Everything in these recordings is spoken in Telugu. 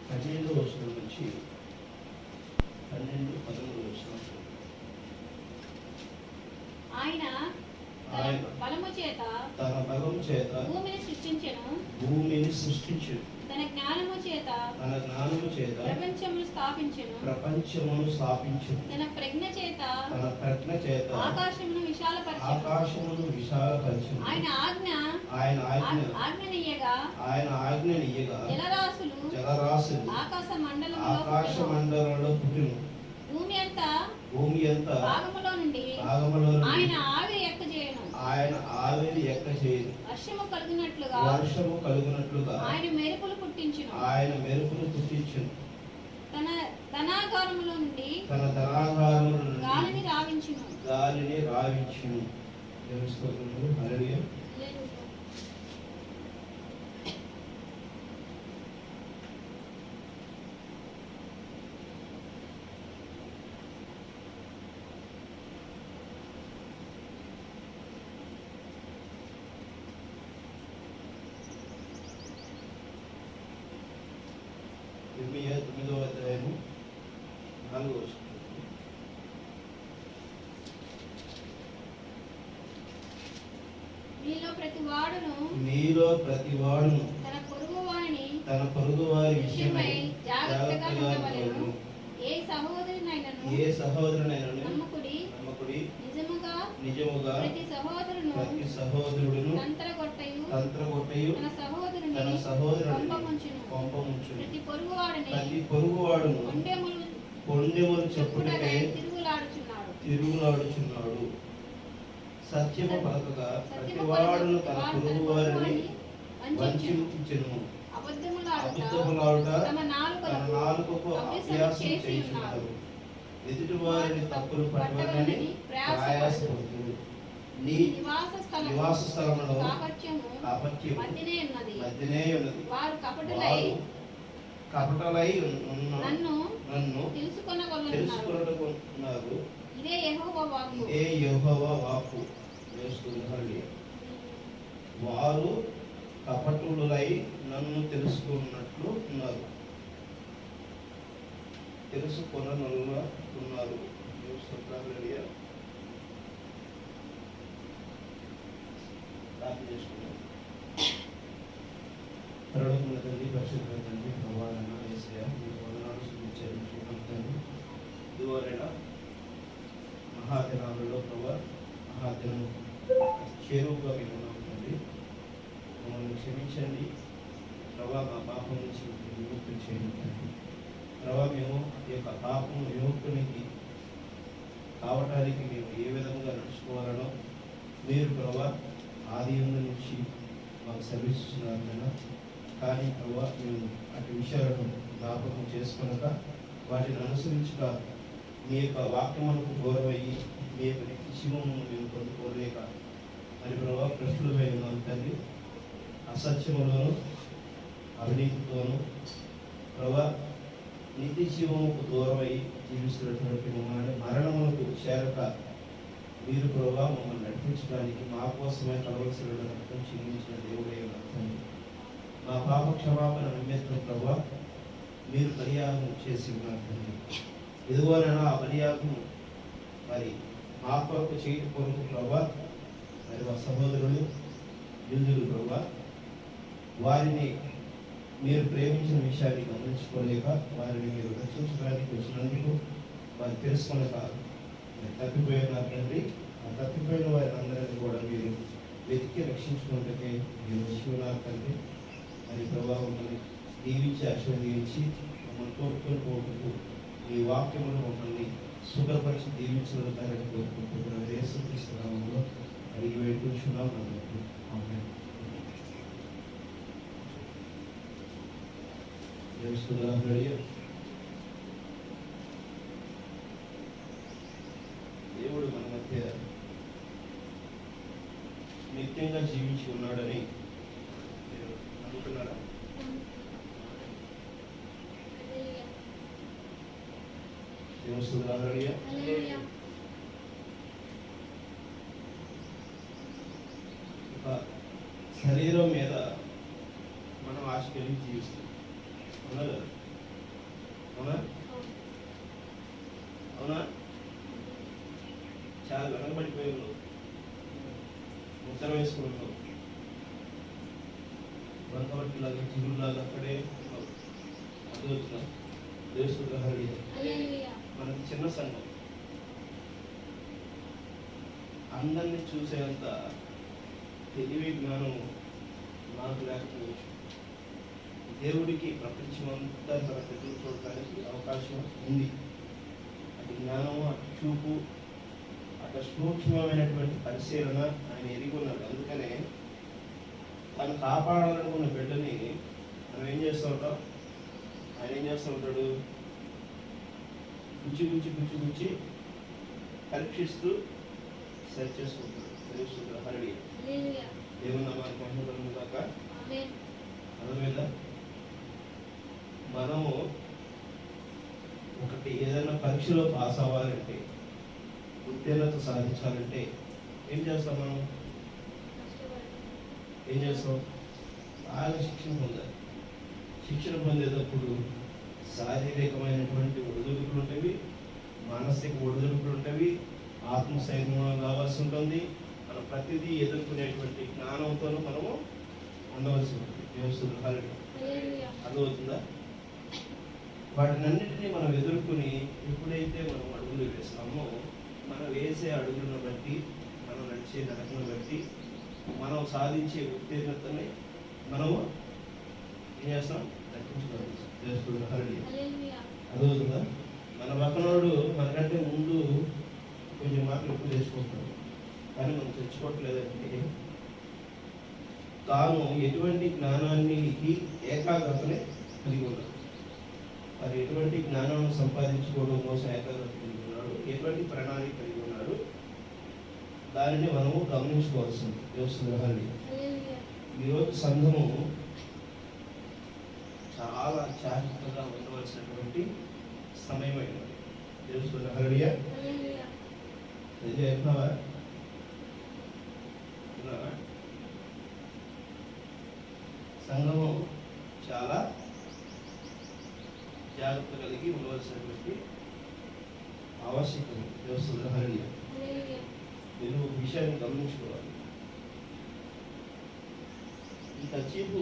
12వ వచనం నుంచి 12-13 వచనం. ఆయన బలము చేత తన బలము చేత భూమిని సృష్టించెను, తన జ్ఞానము చేత ప్రపంచమును స్థాపించెను, తన ప్రజ్ఞ చేత ఆకాశమును విశాలపరచెను. ఆయన ఆజ్ఞనియ్యగా జలరాశులు ఆకాశ మండలంలో పుట్టిను. భూమి అంతా భాగములో నుండి ఆయన ఆవిరి ఎక్కజేయను. వర్షము కలుగునట్లుగా ఆయన మెరుపులు పుట్టించును. తన ధనాగారములో నుండి గాలిని రావించును. హల్లెలూయా. ఇర్మియా 9వ అధ్యాయము 4వ వచనం. మీలో ప్రతివాడును తన పొరుగువారి విషయమై జాగ్రత్తగా ఉండవలెను. ఏ సహోదరునైనను నమ్మకుడి, నిజముగా ప్రతి సహోదరుడును తంత్రగొట్టయు తన సహోదరుని పంపముంచును. ప్రతి పొరుగువాడును కొండెములు చెప్పుటకై తిరుగులాడుచున్నాడు. సత్యము పలకగా ప్రతివాడును తన పొరుగువారిని వంచించెను. అబద్ధములాడుట తన నాలుకకు అభ్యాసం చేయుచున్నారు. ఎదుటివారిని తప్పులు పట్టవలని ప్రయాసపడుతున్నారు. నీ నివాస స్థలములో కాపట్యము మధ్యనే ఉన్నది. వారు కపటలై నన్ను తెలుసుకొనగొన్నారు. ఇదే యెహోవా వాక్కు. వారు కపటులై నన్ను తెలుసుకున్నట్లు ఉన్నారు. పరలోకమున తండ్రి, పరిశుద్ధ తండ్రి, ప్రభువైన యేసయ్య, మీకు వందనాలు చెల్లించుకుంటున్నాను. ఇదివరగా మహాదినాలలో ప్రభువా, మహాదినం చేరువుగా మేము ఉన్నాము తండ్రి. మమ్మల్ని క్షమించండి ప్రభువా, మా పాపం నుంచి విముక్తి చేయండి తండ్రి. ప్రభువా, మేము ఈ యొక్క పాపం విముక్తునికి కావటానికి మేము ఏ విధంగా నడుచుకోవాలనో మీరు ప్రభువా ఆది నుంచి మాకు సెలవిస్తున్నారు కదా. కానీ ప్రభువా, మేము అటు విషయాలను జ్ఞాపకం చేసుకునక వాటిని అనుసరించక మీ యొక్క వాక్యములకు గౌరవయ్యి మీ యొక్క నిత్యజీవమును మేము పొందుకోలేక మరి ప్రభువా ప్రశ్నలపై ఉన్నాను తండ్రి. అసత్యములోను అవినీతితోనూ ప్రభువా నిత్యజీవముకు దూరమయ్యి జీవిస్తున్నటువంటి మమ్మల్ని మరణములకు చేరక మీరు ప్రభువా మమ్మల్ని నడిపించడానికి మా కోసమే కలవలసిన రక్తం చిందించిన దేవుడే ఉన్నాను. మా పాప క్షమాపణ నిమిత్తం ప్రభువా మీరు బలియాగం చేసి ఉన్నారు. ఎదుగోనైనా ఆ బలియాగం మరి మా కొరకు చేయటం కొరకు ప్రభువా మరి మా సహోదరులు యూదులు ప్రభువా వారిని మీరు ప్రేమించిన విషయాన్ని గమనించుకోలేక వారిని మీరు రక్షించడానికి వచ్చినందుకు వారు తెలుసుకునక తప్పిపోయిన తండ్రి. ఆ తప్పిపోయిన వారి అందరినీ కూడా మీరు వెతికి రక్షించుకున్నట్టుకే మీరు వచ్చి ఉన్నారు తండ్రి. మరి ప్రభావమని దీవించి ఆశీర్వదించి మమ్మల్ని కోరుకొని పోటుకు మీ వాక్యములు మమ్మల్ని శుభ్రపరిచి దీవించగలుగుతారని కోరుకుంటున్నాను. యేసుక్రీస్తు నామములో అడిగి వేడుకుంటున్నాం అన్నట్టు. ఆమేన్. దేవుడు మన మధ్య నిత్యంగా జీవించి ఉన్నాడని మీరు అనుకుంటున్నారా? శరీరం మీద మనం ఆశ కలిగి జీవిస్తాం. అవునా అవునా? చాలా వెనకబడిపోయి ఉన్నావు, ముద్ర వేసుకున్నావు, వంకబట్టిలాగా చిగురులాగా అక్కడే ఉన్నావు. అర్థమవుతుందా? దేవుడు మనకి చిన్న సంఘం, అందరినీ చూసేంత తెలివి జ్ఞానం నాకు లేకపోవచ్చు. దేవుడికి ప్రపంచమంతా తన ఎదురు చూడటానికి అవకాశం ఉంది. అటు జ్ఞానము, అటు చూపు, అటు సూక్ష్మమైనటువంటి పరిశీలన ఆయన ఎరిగి ఉన్నాడు. అందుకనే తను కాపాడాలనుకున్న బిడ్డని మనం ఏం చేస్తూ ఉంటాం? ఆయన ఏం చేస్తూ ఉంటాడు? గుచ్చి పరీక్షిస్తూ సెట్ చేసుకుంటాడు. తెలుస్తుంది హరి దేవుని నామానికి మహిమ కలుగును గాక. అర్థమైందా? మనము ఒకటి ఏదైనా పరీక్షలో పాస్ అవ్వాలంటే, ఉత్తీర్ణత సాధించాలంటే ఏం చేస్తాం? మనం ఏం చేస్తాం? బాగా శిక్షణ పొందాలి. శిక్షణ పొందేటప్పుడు శారీరకమైనటువంటి ఒడిదుడుకులు ఉంటాయి, మానసిక ఒడిదుడుకులు ఉంటాయి, ఆత్మసైన్యం కావాల్సి ఉంటుంది. మనం ప్రతిదీ ఎదుర్కొనేటువంటి జ్ఞానంతో మనము ఉండవలసి ఉంటుంది. దేవుని అర్థమవుతుందా? వాటినన్నిటినీ మనం ఎదుర్కొని ఎప్పుడైతే మనం అడుగులు వేస్తామో, మనం వేసే అడుగులను బట్టి, మనం నడిచే నడకను బట్టి, మనం సాధించే ఉత్తీర్ణతని మనము ఏం చేస్తాం? అర్థమవుతుందా? మన పక్కనోడు మనకంటే ముందు కొంచెం మాటలు ఎక్కువ తెచ్చుకుంటాడు, కానీ మనం తెచ్చుకోవట్లేదంటే తాను ఎటువంటి జ్ఞానానికి ఏకాగ్రతనే కలిగి ఉన్నాడు. మరి ఎటువంటి జ్ఞానాన్ని సంపాదించుకోవడం కోసం ఏకాగ్రత కలిగి ఉన్నాడు, ఎటువంటి ప్రణాళిక కలిగి ఉన్నాడు, దానిని మనము గమనించుకోవాల్సింది. దేవుని ఈరోజు సంఘము చాలా జాగ్రత్తగా ఉండవలసినటువంటి సమయమైనది. దేవుని హల్లెలూయా. విన్నావా? సంఘము చాలా జాగ్రత్త కలిగి ఉండవలసినటువంటి ఆవశ్యకత. దేవుని హల్లెలూయా. నేను ఒక విషయాన్ని గమనించుకోవాలి. ఈ కచీపు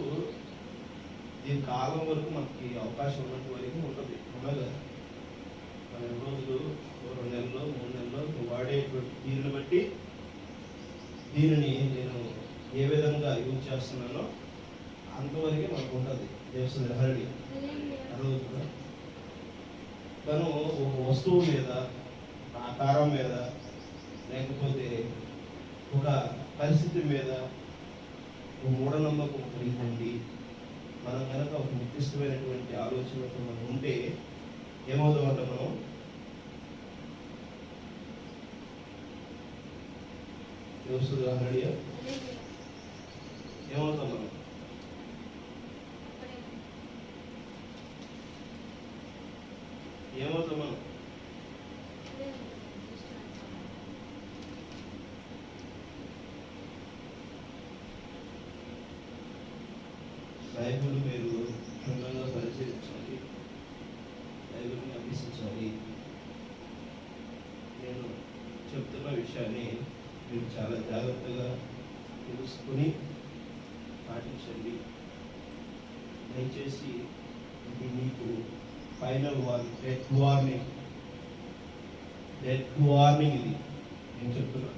దీని కాలం వరకు మనకి అవకాశం ఉన్నట్టు వరకు ఉంటుంది. ఉండగా 12 రోజులు, 2 నెలలు, 3 నెలలు వాడేటువంటి తీరుని బట్టి దీనిని నేను ఏ విధంగా యూజ్ చేస్తున్నానో అంతవరకే మనకు ఉంటుంది. దేవుని హల్లెలూయా. అర్థమవుతుందా? తను ఒక వస్తువు మీద, ఆకారం మీద, లేకపోతే ఒక పరిస్థితి మీద ఒక మూఢనమ్మకం కలిగి ఉండి మనం కనుక ఒక నిర్దిష్టమైనటువంటి ఆలోచనతో మనం ఉంటే ఏమవుతామంట? మనం ఏమవుతాం? మనం ఏమవుతాం? మనం బైబిల్ మీరు క్షుణ్ణంగా పరిశీలించాలి, బైబిల్ని అభ్యసించాలి. నేను చెప్తున్న విషయాన్ని మీరు చాలా జాగ్రత్తగా తెలుసుకుని పాటించండి. దయచేసి ఇది మీకు ఫైనల్ వార్నింగ్, డెడ్ వార్నింగ్. ఇది నేను చెప్తున్నా,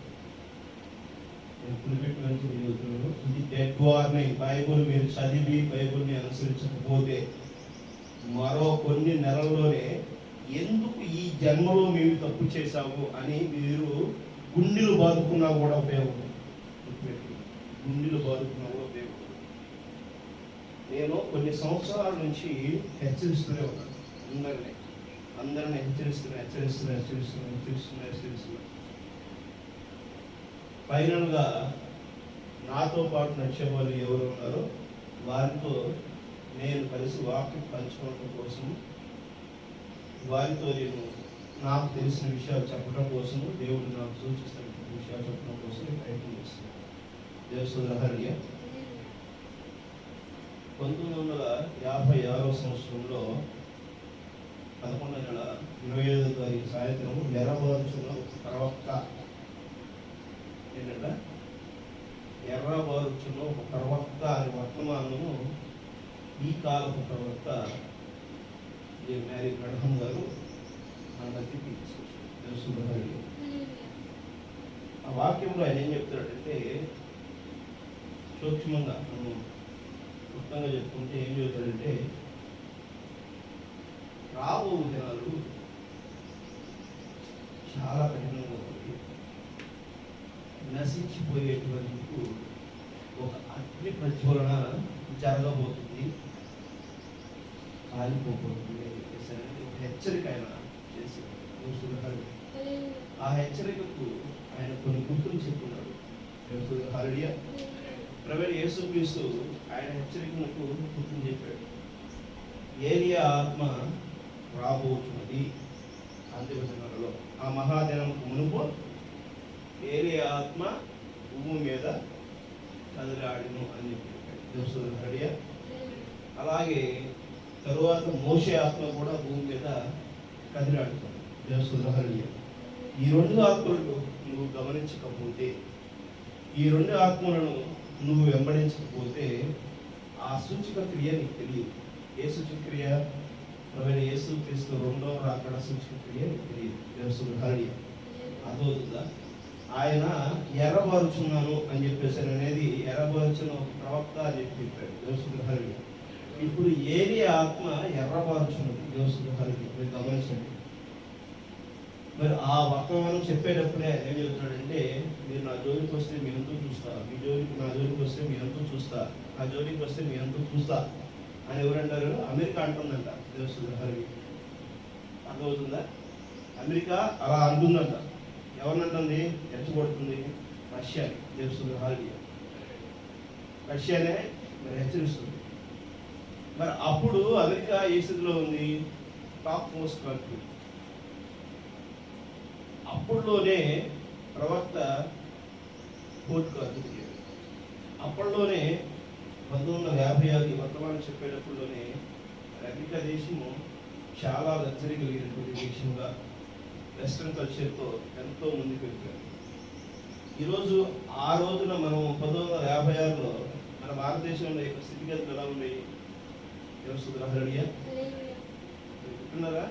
ఇది డెడ్ వార్నింగ్. బైబుల్ మీరు చదివి బైబుల్ని అనుసరించకపోతే మరో కొన్ని నెలల్లోనే ఎందుకు ఈ జన్మలో మేము తప్పు చేశాము అని మీరు గుండెలు బాదుకున్నా కూడా ఉపయోగం. గుండెలు బాదుకున్నా కూడా ఉపయోగం. నేను కొన్ని సంవత్సరాల నుంచి హెచ్చరిస్తూనే ఉన్నాను. అందరిని హెచ్చరిస్తున్నా. ఫైనల్గా నాతో పాటు నడిచే వాళ్ళు ఎవరు ఉన్నారో వారితో నేను కలిసి వాక్యం పంచుకోవడం కోసం, వారితో నేను నాకు తెలిసిన విషయాలు చెప్పడం కోసం, దేవుడు నాకు సూచిస్తున్న విషయాలు చెప్పడం కోసం నేను ప్రయత్నం చేస్తున్నాను. దేవుని హల్లెలూయా. 1956 సంవత్సరంలో 11వ నెల 25వ తారీఖు సాయంత్రం ఎర్రబారుచున్న ప్రవక్త ఏంటంటే ఎర్రబారుచున్న ఒక ప్రవక్త అనే వర్తమానము ఈ కాలపు ప్రవక్త మ్యారీ బ్రహ్మ గారు మన మధ్యకి తెలుసుకున్నారు. ఆ వాక్యంలో ఆయన ఏం చెప్తాడంటే సూక్ష్మంగా మనం క్లుప్తంగా చెప్పుకుంటే ఏం చెబుతాడంటే రాబో దినాలు చాలా కఠినంగా ఉంది, నశించిపోయేటువంటి ఒక అగ్ని ప్రజ్వలన జరగబోతుంది, కాలిపోబోతుంది అని చెప్పేసి ఒక హెచ్చరిక ఆయన చేసి ఆ హెచ్చరికకు ఆయన కొన్ని గుర్తులు చెప్పుకున్నాడు. హల్లెలూయా. ప్రభువైన యేసుక్రీస్తు ఆయన హెచ్చరికలకు గుర్తులు చెప్పాడు. ఏలియా ఆత్మ రాబోతున్నది అంతిమ దినాలలో, ఆ మహాదినముకు మునుపు ఏలియా ఆత్మ భూమి మీద కదిలాడును అని చెప్పాడు. హల్లెలూయా. అలాగే తరువాత మోషే ఆత్మ కూడా భూమి మీద కదిలాడుతుంది. హల్లెలూయా. ఈ రెండు ఆత్మలను నువ్వు గమనించకపోతే, ఈ రెండు ఆత్మలను నువ్వు వెంబడించకపోతే ఆ సూచక క్రియ నీకు తెలియదు. ఏ సూచక క్రియ? ప్రభువైన యేసుక్రీస్తు రెండవ రాకడ సూచక క్రియ నీకు తెలియదు. హల్లెలూయా. అర్థమవుతుందా? ఆయన ఎర్రబారుచున్నాను అని చెప్పేసి అనేది ఎర్రబారుచున్న ఒక ప్రవక్త అని చెప్పాడు. హల్లెలూయా. ఇప్పుడు ఏలి ఆత్మ ఎర్రబారుచున్నది. హల్లెలూయా. మీరు గమనించండి. మరి ఆ వర్తమానం చెప్పేటప్పుడే ఏం చెబుతున్నాడంటే, మీరు నా జోలికి వస్తే మీ అంతా చూస్తా, మీ జోలికి నా జోలికి వస్తే మీ అంతా చూస్తా, నా జోలికి వస్తే మీ అంతా చూస్తా అని ఎవరంటారు? అమెరికా అంటుందంట. హల్లెలూయా. అర్థమవుతుందా? అమెరికా అలా అంటుందంట. ఎవరినంటుంది? హెచ్చబడుతుంది రష్యాని. హల్లెలూయా. రష్యానే మరి హెచ్చరిస్తుంది. మరి అప్పుడు అమెరికా ఏ స్థితిలో ఉంది? Top most country. అప్పుడులోనే ప్రవక్త కోర్టుకు అడ్డుకున్నాడు. అప్పట్లోనే 1956 వర్తమానం చెప్పేటప్పుడులోనే అమెరికా దేశము చాలా లగ్జరీ కలిగినటువంటి దేశంగా వెస్ట్రన్ కల్చర్తో ఎంతో ముందుకు వెళ్తారు. ఈరోజు ఆ రోజున మనం 1956లో మన భారతదేశంలో యొక్క స్థితిగతులు ఎలా ఉన్నాయి? హల్లెలూయా. చెప్తున్నారా?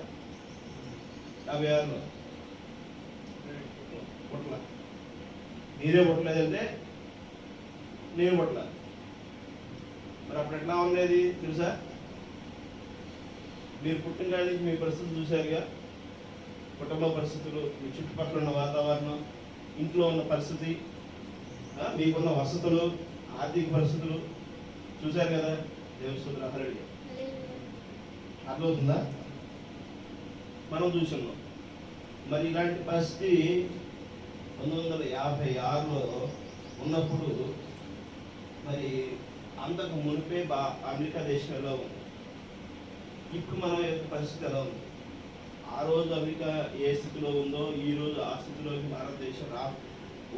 56లో పుట్ల, మీరే పుట్టలేదంటే నేను పుట్ల. మరి అప్పుడు ఎట్లా ఉండేది తెలుసా? మీరు పుట్టిన కాడి నుంచి మీ పరిస్థితులు చూశారుగా. కుటుంబ పరిస్థితులు, మీ చుట్టుపక్కల ఉన్న వాతావరణం, ఇంట్లో ఉన్న పరిస్థితి, మీకున్న వసతులు, ఆర్థిక పరిస్థితులు చూశారు కదా. దేవుని హల్లెలూయా. అర్థమవుతుందా? మనం చూస్తున్నాం. మరి ఇలాంటి పరిస్థితి 1956లో ఉన్నప్పుడు మరి అంతకు మునిపే అమెరికా దేశం ఎలా ఉంది, ఇప్పుడు మన యొక్క పరిస్థితి ఎలా ఉంది? ఆ రోజు అమెరికా ఏ స్థితిలో ఉందో ఈ రోజు ఆ స్థితిలోకి భారతదేశం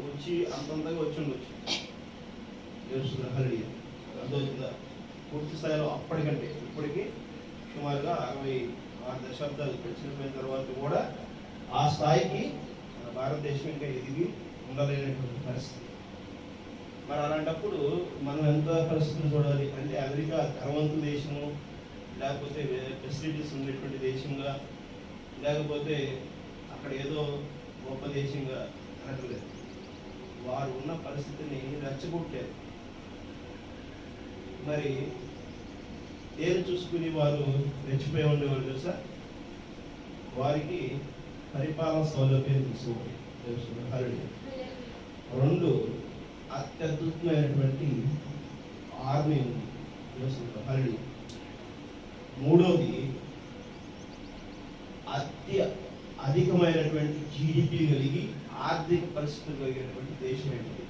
వచ్చి అంతంతగా వచ్చి ఉండొచ్చు. హల్లెలూయా. అర్థమవుతుందా? పూర్తి స్థాయిలో అప్పటికంటే ఇప్పటికీ సుమారుగా 66 దశాబ్దాలు గడిచిపోయిన తర్వాత కూడా ఆ స్థాయికి మన భారతదేశం ఇంకా ఎదిగి ఉండలేనటువంటి పరిస్థితి. మరి అలాంటప్పుడు మనం ఎంత పరిస్థితులు చూడాలి అంటే, అమెరికా ధనవంతు దేశము, లేకపోతే ఫెసిలిటీస్ ఉండేటువంటి దేశంగా, లేకపోతే అక్కడ ఏదో గొప్ప దేశంగా అనట్లేదు. వారు ఉన్న పరిస్థితిని రెచ్చగొట్టారు. మరి ఏది చూసుకుని వారు రెచ్చిపోయి ఉండేవాళ్ళు తెలుసా? వారికి పరిపాలన సౌలభ్యం తీసుకోవాలి. రెండు, అత్యద్భుతమైనటువంటి ఆర్మీ ఉంది. హల్లెలూయా. మూడోది, అధికమైనటువంటి జీడిపి కలిగి ఆర్థిక పరిస్థితులు కలిగినటువంటి దేశం ఏంటి?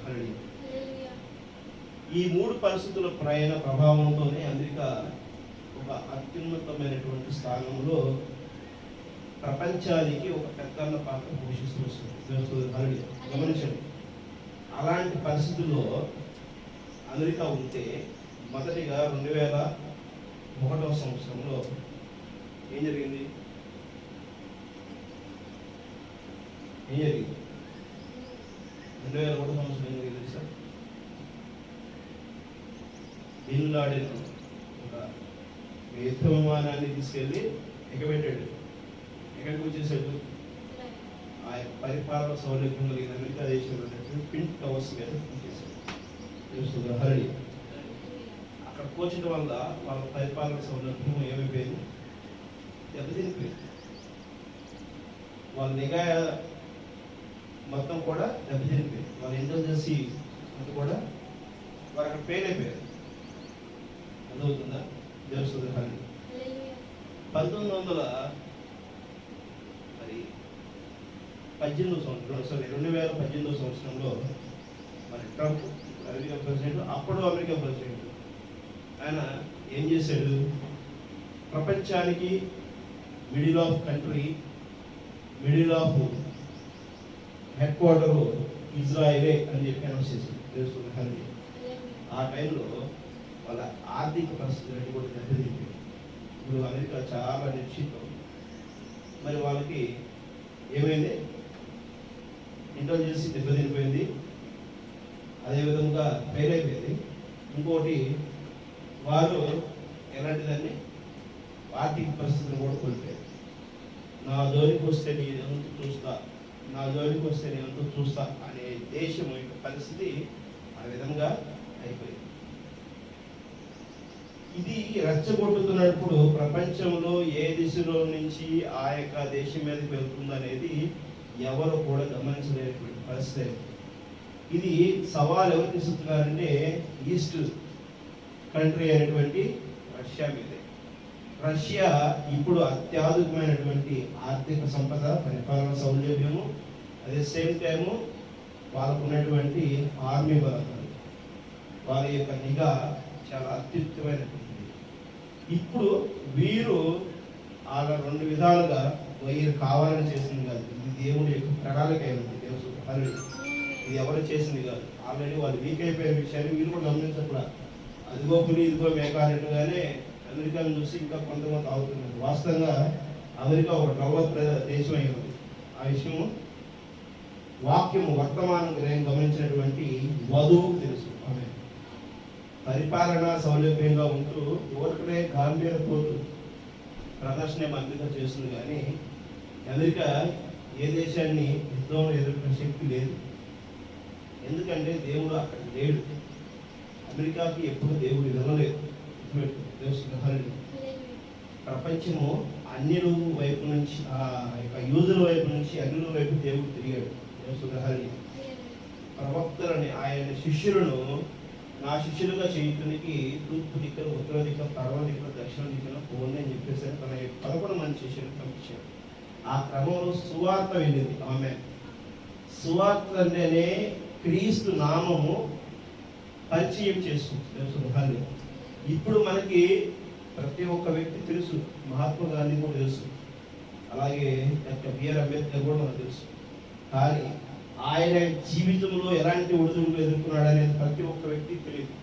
హల్లెలూయా. ఈ మూడు పరిస్థితుల ప్రయాణ ప్రభావంతోనే అమెరికా ఒక అత్యున్నతమైనటువంటి స్థానంలో ప్రపంచానికి ఒక పెద్దన్న పాత్ర పోషిస్తూ వస్తుంది. గమనించండి. అలాంటి పరిస్థితుల్లో అమెరికా ఉంటే మొదటిగా 2001వ సంవత్సరంలో ఏం జరిగింది? ఏం జరిగింది? 2001 సంవత్సరం ఏం జరిగింది సార్? బిన్ లాడెన్ ఒక యుద్ధ విమానాన్ని తీసుకెళ్ళి ఎగబెట్టాడు. ఎక్కడికి వచ్చేసాడు? ఆ పరిపాలన సౌలభ్యం కలిగిన అమెరికా దేశంలో ట్విన్ టవర్స్ మీద చేశాడు. హరళి అక్కడ కూర్చడం వల్ల వాళ్ళ పరిపాలన సౌలభ్యం ఏమైపోయింది? దెబ్బతినిపోయింది. వాళ్ళ నిఘా మొత్తం కూడా దెబ్బతినిపోయింది. వాళ్ళ ఇంటెలిజెన్సీ అంతా కూడా వారు అక్కడ ఫెయిల్ అయిపోయారు. అర్థమవుతుందా? దేవస్థానం 2018 సంవత్సరంలో మరి ట్రంప్ అమెరికా ప్రెసిడెంట్, అప్పుడు అమెరికా ప్రెసిడెంట్, ఆయన ఏం చేశాడు? ప్రపంచానికి middle of country, middle of head quarter ఇజ్రాయిలే అని చెప్పి అనౌన్స్ చేశాడు. తెలుస్తుంది. ఆ టైంలో వాళ్ళ ఆర్థిక పరిస్థితులన్నీ కూడా దెబ్బతింటాయి. ఇప్పుడు అమెరికా చాలా నిశ్చితం. మరి వాళ్ళకి ఏమైంది? ఇంటెలిజెన్సీ దెబ్బతినిపోయింది, అదేవిధంగా ఫెయిల్ అయిపోయింది. ఇంకోటి వారు ఎలాంటిదాన్ని ఆర్థిక పరిస్థితులు కూడా కోల్పోయారు. నా జోలికి వస్తే నేను ఎంత చూస్తా, నా జోలికి వస్తే నేను ఎంత చూస్తా అనే దేశం యొక్క పరిస్థితి ఆ విధంగా అయిపోయింది. ఇది రెచ్చగొట్టుతున్నప్పుడు ప్రపంచంలో ఏ దిశలో నుంచి ఆ యొక్క దేశం మీదకి వెళ్తుందనేది ఎవరు కూడా గమనించలేనటువంటి పరిస్థితి. ఇది సవాల్ ఎవరు తీసుకున్నారంటే ఈస్ట్ కంట్రీ అయినటువంటి రష్యా మీదే. రష్యా ఇప్పుడు అత్యాధునికమైనటువంటి ఆర్థిక సంపద, పరిపాలన సౌలభ్యము, అదే సేమ్ టైము వాళ్ళకు ఉన్నటువంటి ఆర్మీ బలగాలు, వారి యొక్క నిఘా చాలా అత్యుత్తమైనటువంటిది. ఇప్పుడు వీరు అలా రెండు విధాలుగా వీరు కావాలని చేసింది కాదు. ఇది దేవుడి యొక్క ప్రణాళిక అయినది. ఇది ఎవరు చేసింది కాదు. ఆల్రెడీ వాళ్ళు వీక్ అయిపోయిన విషయాన్ని వీరు కూడా గమనించకుండా అదిగో పులి ఇదిగో మేకానట్టుగానే అమెరికాను చూసి ఇంకా కొంతమంది అవుతున్నారు. వాస్తవంగా అమెరికా ఒక డెవలప్ దేశం అయింది. ఆ విషయము వాక్యము వర్తమానం గమనించినటువంటి వధువుకు తెలుసు. ఆమె పరిపాలన సౌలభ్యంగా ఉంటూ ఓటనే గాంభీర్యపోతూ ప్రదర్శన అమెరికా చేస్తుంది. కానీ అమెరికా ఏ దేశాన్ని యుద్ధంలో ఎదుర్కొనే శక్తి లేదు. ఎందుకంటే దేవుడు అక్కడ లేడు. అమెరికాకి ఎప్పుడు దేవుడు వెళ్ళలేదు. ప్రపంచము అన్యుల వైపు నుంచి, ఆ యొక్క యూదుల వైపు నుంచి అన్యుల వైపు దేవుడు తిరిగాడు. ప్రవక్తలని, ఆయన శిష్యులను నా శిష్యులుగా చేయటానికి తూర్పు దిక్కున, ఉత్తర దిక్కున, పడవ దిక్కున, దక్షిణ దిక్కున పోండి అని చెప్పేసి తన 11 మంది శిష్యులను పంపించాడు. ఆ క్రమంలో సువార్త వెళ్ళింది. ఆమె సువార్త అంటేనే క్రీస్తు నామము పరిచయం చేస్తుంది. ఇప్పుడు మనకి ప్రతి ఒక్క వ్యక్తి తెలుసు. మహాత్మా గాంధీ కూడా తెలుసు, అలాగే డాక్టర్ బిఆర్ అంబేద్కర్ కూడా మనకు తెలుసు. కానీ ఆయన జీవితంలో ఎలాంటి ఒడిదుడుకులు ఎదుర్కొన్నాడు అనేది ప్రతి ఒక్క వ్యక్తికి తెలియదు.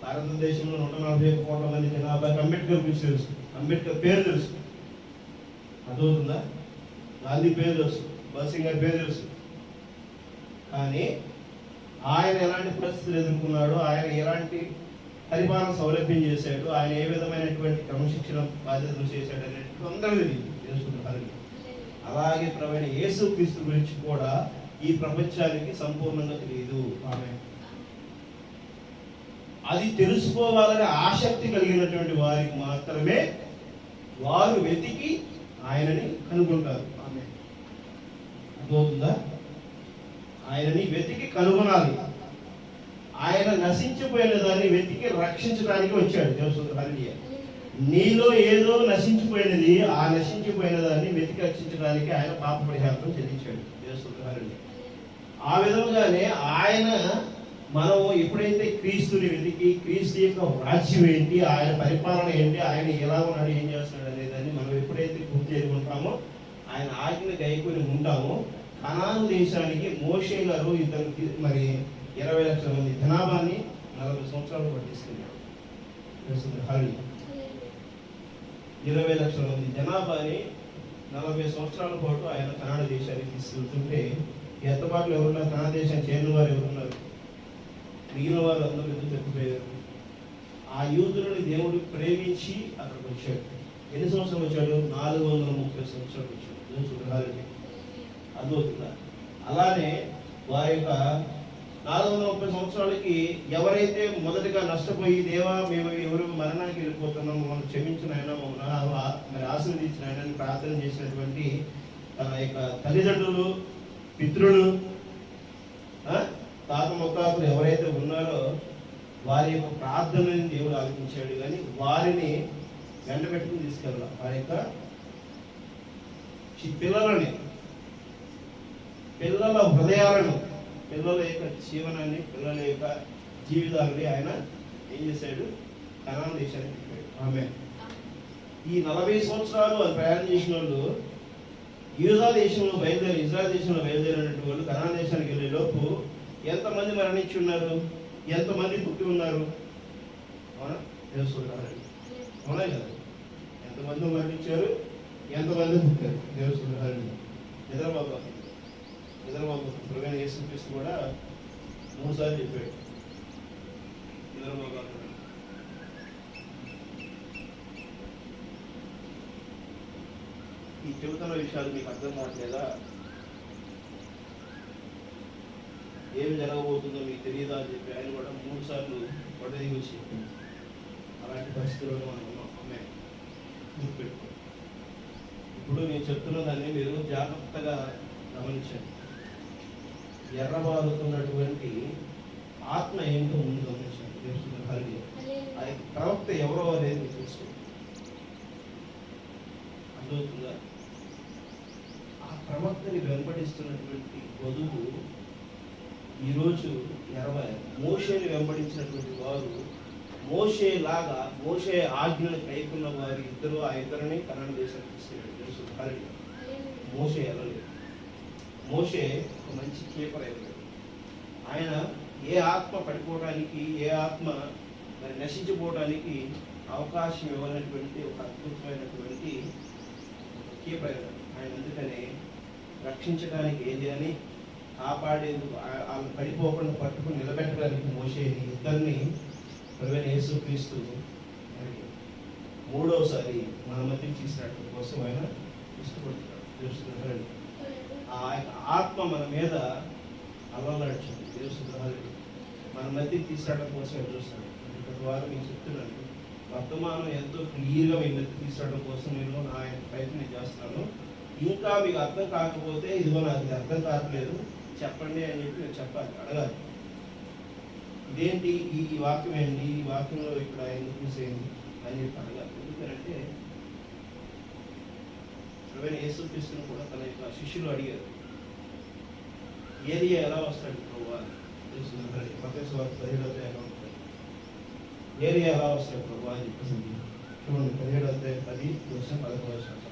భారతదేశంలో 141 కోట్ల మంది జనాభాకి అంబేద్కర్ గురించి తెలుసు, అంబేద్కర్ పేరు తెలుసు. అర్థమవుతుందా? గాంధీ పేరు తెలుసు, భగత్ సింగ్ గారి పేరు తెలుసు. కానీ ఆయన ఎలాంటి పరిస్థితులు ఎదుర్కొన్నాడు, ఆయన ఎలాంటి పరిపాలన సౌలభ్యం చేశాడు, ఆయన ఏ విధమైనటువంటి క్రమశిక్షణ బాధ్యతలు చేశాడు అనేది అందరూ తెలుసుకుంటారు. అలాగే ప్రవీణ యేసుక్రీస్తు గురించి కూడా ఈ ప్రపంచానికి సంపూర్ణంగా తెలియదు. ఆమె అది తెలుసుకోవాలనే ఆసక్తి కలిగినటువంటి వారికి మాత్రమే వారు వెతికి ఆయనని కనుగొంటారు. ఆమె అర్థమవుతుందా? ఆయనని వెతికి కనుగొనాలి. ఆయన నశించిపోయిన దాన్ని వెతికి రక్షించడానికి వచ్చాడు. దేవసుందరయ్య, నీలో ఏదో నశించిపోయినది, ఆ నశించిపోయిన దాన్ని వెతికి రక్షించడానికి ఆయన పాప పరిహారం చెల్లించాడు. దేవసుందరయ్య ఆ విధంగానే ఆయన మనం ఎప్పుడైతే క్రీస్తుని వెతికి క్రీస్తు యొక్క రాజ్యం ఏంటి, ఆయన పరిపాలన ఏంటి, ఆయన ఎలా ఉన్నాడు, ఏం చేస్తున్నాడు అనే దాన్ని మనం ఎప్పుడైతే గుర్తు చేసుకుంటామో, ఆయన ఆజ్ఞ గైకొని ఉంటామో, కనాను దేశానికి మోషే గారు ఇతనికి మరి 20 లక్షల మంది జనాభాని 40 సంవత్సరాలు పట్టిస్తున్నాడు. 20 లక్షల మంది జనాభాని 40 సంవత్సరాల పాటు ఆయన కనాడ దేశానికి తీసుకెళ్తుంటే ఎత్తబాట్లు ఎవరున్నారు? కనాడ దేశానికి చేరిన వారు ఎవరున్నారు? మిగిలిన వారు అందరూ ఎందుకు తప్పిపోయారు? ఆ యూదులని దేవుడు ప్రేమించి అక్కడికి వచ్చాడు. ఎన్ని సంవత్సరాలు వచ్చాడు? 430 సంవత్సరాలు వచ్చాడు. అర్థమవుతుందా? అలానే వారి యొక్క 430 సంవత్సరాలకి ఎవరైతే మొదటిగా నష్టపోయి దేవా మేము ఎవరు మరణానికి వెళ్ళిపోతున్నాం, మమ్మల్ని క్షమించిన ఆయన, మరి ఆశీర్వదించిన ఆయన అని ప్రార్థన చేసినటువంటి తన యొక్క తల్లిదండ్రులు, పితృలు, తాత ముత్తాతలు ఎవరైతే ఉన్నారో వారి యొక్క ప్రార్థనని దేవుడు ఆలకించాడు. కానీ వారిని వెంట పెట్టుకుని తీసుకెళ్ళాలి. వారి యొక్క పిల్లలని, పిల్లల హృదయాలను, పిల్లల యొక్క జీవనాన్ని, పిల్లల యొక్క జీవితాలని ఆయన ఏం చేశాడు? కనాను దేశానికి పెట్టాడు. ఆమె ఈ 40 సంవత్సరాలు వాళ్ళు ప్రయాణం చేసిన వాళ్ళు ఇజ్రాయెల్ దేశంలో బయలుదేరినటువంటి వాళ్ళు కనాను దేశానికి వెళ్ళే లోపు ఎంతమంది మరణించి ఉన్నారు? ఎంతమంది పుట్టి ఉన్నారు? అవునా? తెలుసుకున్నారు. అవునా కదా? ఎంతమంది మరణించారు, ఎంతమంది పుట్టారు? తెలుసుకున్నారు. నిద్రబాబు ప్రభువైన యేసుక్రీస్తు కూడా 3 సార్లు చెప్పాడు. నిద్రబాబు ఈ చెబుతున్న విషయాలు మీకు అర్థం కావట్లేదా? ఏమి జరగబోతుందో మీకు తెలియదా అని చెప్పి ఆయన కూడా 3 సార్లు దిగి వచ్చి చెప్పింది. అలాంటి పరిస్థితుల్లో మనం ఉన్నాం. అమ్మాయి గుర్తుపెట్టుకో. ఇప్పుడు నేను చెప్తున్న దాన్ని మీరు జాగ్రత్తగా గమనించండి. ఎర్రబారుతున్నటువంటి ఆత్మ ఏంటో ముందు గమనించండి. అది ప్రవక్త ఎవరో అనేది మీకు తెలుసుకోండి. అర్థమవుతుందా? ఆ ప్రవక్తని వెంబడిస్తున్నటువంటి వధువు ఈరోజు మోషేని వెంబడించినటువంటి వారు మోషేలాగా, మోషే ఆజ్ఞను కైకున్న వారి ఇద్దరు, ఆ ఇద్దరిని కనాను దేశానికి తీసుకెళ్ళాడు. తెలుసు. మోషే వెళ్ళలేదు. మోషే ఒక మంచి కీపర్ అయ్యాడు. ఆయన ఏ ఆత్మ పడిపోవడానికి, ఏ ఆత్మ మరి నశించిపోవడానికి అవకాశం ఇవ్వనటువంటి ఒక అద్భుతమైనటువంటి కీపర్ అయ్యాడు. ఆయన అందుకనే రక్షించడానికి ఏది అని కాపాడేందుకు, వాళ్ళు పడిపోకుండా పట్టుకుని నిలబెట్టడానికి మోషేని ఇద్దరిని ప్రభువైన యేసుక్రీస్తు మూడవసారి మన మధ్యకి తీసుకురావడం కోసం ఆయన ఇష్టపడుతున్నాడు. తెలుసుకున్నాడు. ఆ ఆత్మ మన మీద అలవాడిచింది. తెలుసుకున్నాడు. మన మధ్యకి తీసుకురావడం కోసం చూస్తున్నాడు. ప్రతి వారం మీకు చెప్తున్నాను, వర్తమానం ఎంతో క్లియర్గా మీ మధ్య తీసుకురావడం కోసం నేను నా ప్రయత్నం చేస్తున్నాను. ఇంకా మీకు అర్థం కాకపోతే ఇదిగో నాకు అర్థం కావట్లేదు చెప్పండి అని చెప్పి నేను చెప్పాలి, అడగాలి. ఇదేంటి, ఈ వాక్యం ఏంటి, ఈ వాక్యంలో ఇక్కడ ఎందుకు చూసేయండి అని చెప్పి అడగాలి. ఎందుకంటే ప్రభువైన యేసుక్రీస్తును కూడా తన యొక్క శిష్యులు అడిగారు, ఏలియా ఎలా వస్తాడు ప్రభువా? ఏలియా ఎలా వస్తాడు ప్రభువా అని చెప్పేసి చూడండి. 17:10-11.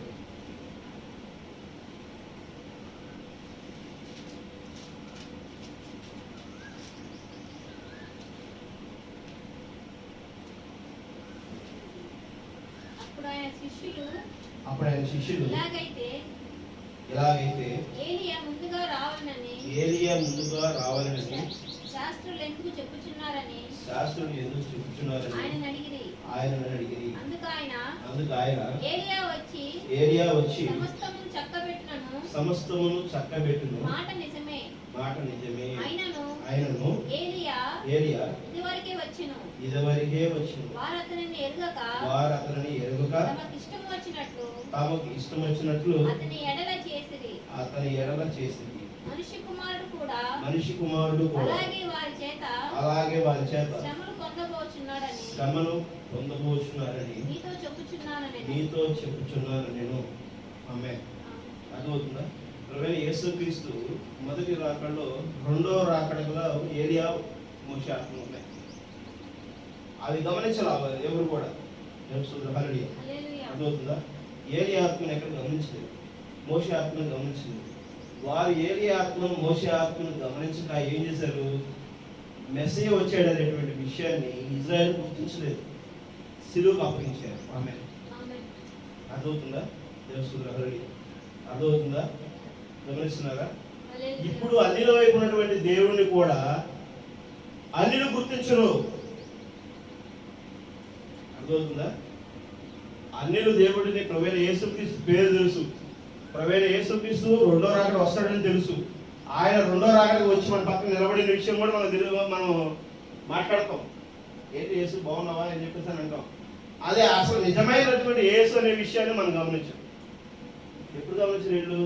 అప్పుడు ఆయన శిష్యులు ఎలాగైతే ఏలియా ముందుగా రావాలని శాస్త్రులు ఎందుకు చెప్పుచున్నారని ఆయనను అడిగిరి. అందుకు ఆయన ఏలియా వచ్చి సమస్తమును చక్కబెట్టును మాట నిజమే. ఆయనను ఏలియా ఇదివరకే వచ్చును. వారు అతనిని ఎరుగక తమకు ఇష్టం వచ్చినట్లు అతని ఎడల చేసిరి. మనిషి కుమారుడు కూడా అలాగే వారి చేత శ్రమను పొందబోచున్నారని నీతో చెప్పుచున్నాను నేను. ఆమేన్. అర్థమవుతుందా? ప్రభువైన యేసుక్రీస్తు మొదటి రాకడలో, రెండో రాకడలో ఏలియా, మోషే ఆత్మలు ఉన్నాయి. అవి గమనించాలి ఎవరు కూడా. అర్థమవుతుందా? ఏలియా ఆత్మను ఎక్కడ గమనించలేదు, మోషే ఆత్మను గమనించలేదు. వారు ఏలియా ఆత్మను, మోషే ఆత్మను గమనించక ఏం చేశారు? మెస్సయ్య వచ్చాడు అనేటువంటి విషయాన్ని ఇజ్రాయెల్ గుర్తించలేదు, సిలువకు అప్పగించారు. ఆమేన్. అర్థమవుతుందా? దేవస్తులు అర్థమవుతుందా? గమనిస్తున్నారా? ఇప్పుడు అన్నిల వైపు ఉన్నటువంటి దేవుణ్ణి కూడా అన్నిలు గుర్తించరు. అర్థమవుతుందా? అన్నిలు దేవుడిని ప్రవేణ యేసుక్రీస్తు పేరు తెలుసు, ప్రవేణ యేసుక్రీస్తు రెండో రాకడ వస్తాడని తెలుసు. ఆయన రెండో రాకడికి వచ్చి మన పక్కన నిలబడిన విషయం కూడా మనం మాట్లాడతాం. ఏంటి యేసు బాగున్నావా అని చెప్పేసి అని అంటాం. అదే అసలు నిజమైనటువంటి యేసు అనే విషయాన్ని మనం గమనించాం. ఎప్పుడు గమనించిన వీళ్ళు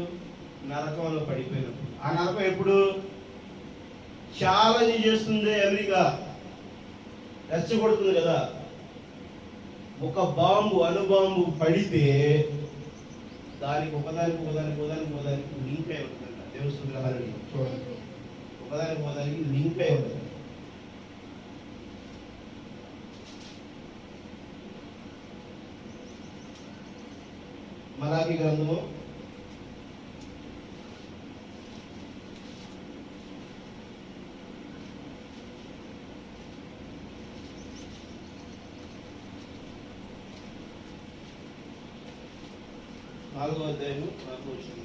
నరకంలో పడిపోయినప్పుడు. ఆ నరకం ఎప్పుడు ఛాలెంజ్ చేస్తుంది, అమెరికా రెచ్చగొడుతుంది కదా. ఒక అణుబాంబు పడితే దానికి ఒకదానికి లింక్ అయి ఉంటుందంట. దేవస్థానం చూడండి, ఒకదానికి లింక్ అయి ఉంటుంది. మలాకి గ్రంథము 4వ అధ్యాయము 4వ వచనం.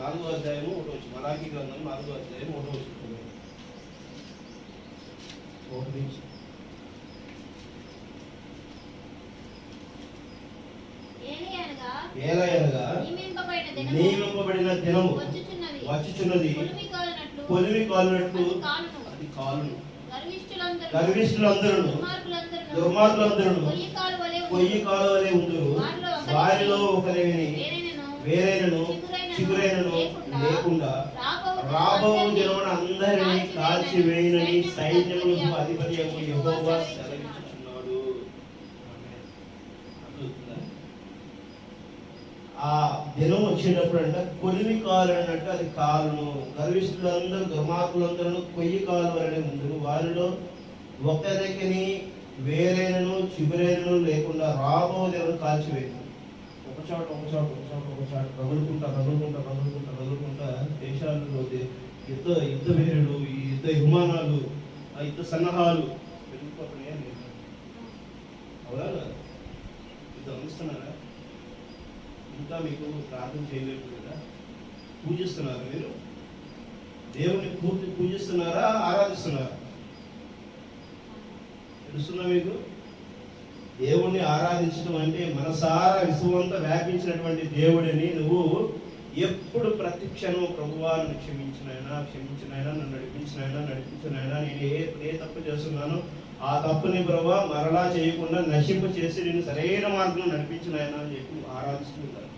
నాలుగో అధ్యాయము 1వ వచనం. మలాకి గ్రంథం 4వ అధ్యాయం 1వ వచనం. ఏలయనగా నియమింపబడిన దినము వచ్చుచున్నది, పొలిమి కాలునట్లు అది కాలును. గర్విష్ఠులందరూ దుర్మార్గులందరూ పొయ్యి కాలు వలె ఉందురు. వారిలో ఒకరిని వేరేనను చిగురైనను లేకుండా రాబో దినమున అందరినీ కాల్చివేయునని సైన్యములకు అధిపతి యెహోవా సెలవిస్తున్నాడు. ఆ దినం వచ్చేటప్పుడు అంట కొలిమి కాలు అన్నట్టు అది కాలును. గర్విష్ఠులందరూ దుర్మార్గులందరూ కొయ్యి కాలు వలె ఉందురు. వారిలో ఒకరికి వేరేనను చిగురైనను లేకుండా రాబో దినం కాల్చివేయను. ఒక చోట రగులుకుంటా దేశాలలో యుద్ధ వీరులు, ఈ యుద్ధ విమానాలు, ఆ యుద్ధ సన్నాహాలు పెరిగిపోతున్నాయని అవునా? ఇది గమనిస్తున్నారా? ఇంకా మీకు ప్రార్థన చేయలేదు కదా? పూజిస్తున్నారా? మీరు దేవుని పూజిస్తున్నారా, ఆరాధిస్తున్నారా? తెలుస్తుందా మీకు? దేవుణ్ణి ఆరాధించడం అంటే మనసారా విశ్వమంతా వ్యాపించినటువంటి దేవుడిని నువ్వు ఎప్పుడు ప్రతి క్షణం ప్రభువా నన్ను క్షమించినైనా, నన్ను నడిపించినైనా నేను ఏ తప్పు చేస్తున్నానో ఆ తప్పుని ప్రభువా మరలా చేయకుండా నశింప చేసి నేను సరైన మార్గంలో నడిపించినైనా అని చెప్పి ఆరాధిస్తున్నారు.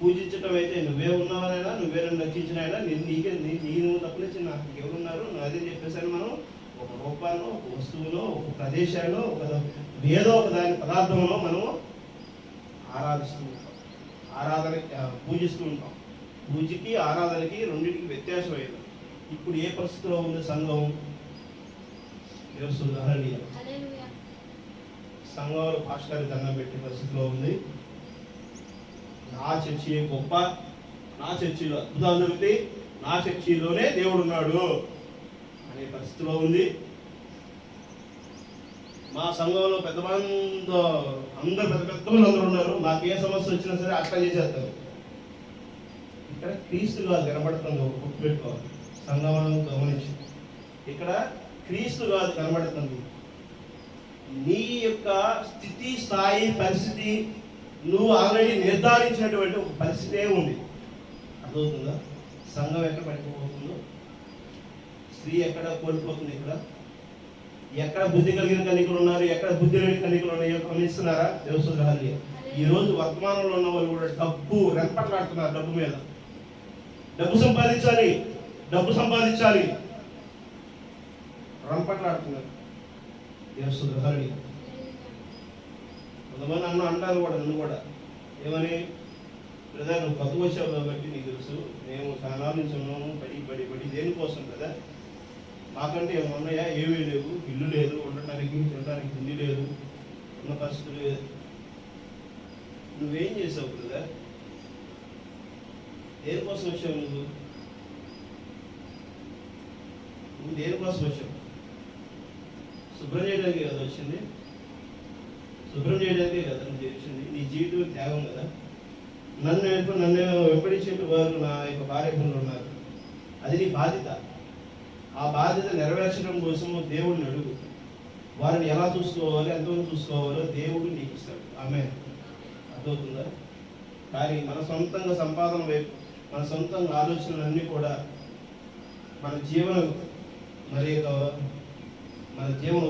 పూజించటం అయితే నువ్వే ఉన్నావనైనా, నువ్వే నన్ను రక్షించినైనా, నేను తప్పునిచ్చి నాకు ఎవరున్నారు అదే చెప్పేసరి మనం ఒక రూపాన్ని, ఒక వస్తువులో, ఒక ప్రదేశాల్లో, ఏదో ఒక దాని పదార్థంలో మనము ఆరాధిస్తూ ఉంటాం, పూజిస్తూ ఉంటాం. పూజకి ఆరాధనకి రెండింటికి వ్యత్యాసం అయ్యింది. ఇప్పుడు ఏ పరిస్థితిలో ఉంది సంఘం? సంఘంలో పాస్టర్ దండం పెట్టే పరిస్థితిలో ఉంది. నా చర్చి గొప్ప, నా చర్చిలో అద్భుతాలు జరుగుతాయి, నా చర్చిలోనే దేవుడు ఉన్నాడు అనే పరిస్థితిలో ఉంది. మా సంఘంలో అందరు పెద్ద అందరూ ఉన్నారు. మాకు ఏ సమస్య వచ్చినా సరే అట్లా చేసేస్తారు. ఇక్కడ క్రీస్తు కాదు కనబడుతుంది. ఒక గుర్తుపెట్టుకోవాలి, సంఘం గమనించి. ఇక్కడ క్రీస్తు కాదు కనబడుతుంది, నీ యొక్క స్థితి, స్థాయి, పరిస్థితి నువ్వు ఆల్రెడీ నిర్ధారించినటువంటి ఒక పరిస్థితే ఉంది. అర్థమవుతుందా? సంఘం ఎక్కడ పడిపోతుందో, స్త్రీ ఎక్కడ కోల్పోతుంది, ఎక్కడ బుద్ధి కలిగిన కన్యకలు ఉన్నారు, ఎక్కడ బుద్ధి లేని కన్యకలు ఉన్నాయో గమనిస్తున్నారా? దేవసుద్రహాల్య ఈ రోజు వర్తమానంలో ఉన్న వాళ్ళు కూడా డబ్బు రెప్పట్లాడుతున్నారు. డబ్బు మీద డబ్బు సంపాదించాలి రంపట్లాడుతున్నారు. దేవసుద్రహాల్య కొంతమంది అంటారు కూడా, నన్ను కూడా ఏమని? బ్రదర్ నువ్వు కొత్త వచ్చావు కాబట్టి నీకు తెలుసు, మేము చాలా నుంచి ఉన్నాము, పడి దేనికోసం కదా, మాకంటే ఏమైనా ఉన్నాయా? ఏమీ లేవు. ఇల్లు లేదు, ఉండటానికి తినడానికి తిండి లేదు, ఉన్న పరిస్థితులు లేదు. నువ్వేం చేసావు బ్రదర్? దేనికోసం వచ్చావు నువ్వు దేనికోసం వచ్చావు? శుభ్రం చేయడానికి కదా వచ్చింది, శుభ్రం చేయడానికే కదా నువ్వు వచ్చింది. నీ జీవితం త్యాగం కదా. నన్ను వెంబడించే వారు నా యొక్క భార్యలు ఉన్నారు, అది నీ బాధ్యత. ఆ బాధ్యత నెరవేర్చడం కోసం దేవుడిని అడుగు. వారిని ఎలా చూసుకోవాలి, ఎంతమంది చూసుకోవాలో దేవుడు నీకు ఇస్తాడు. ఆమె అర్థమవుతుందా? కానీ మన సొంతంగా సంపాదన వైపు, మన సొంతంగా ఆలోచనలన్నీ కూడా మన జీవన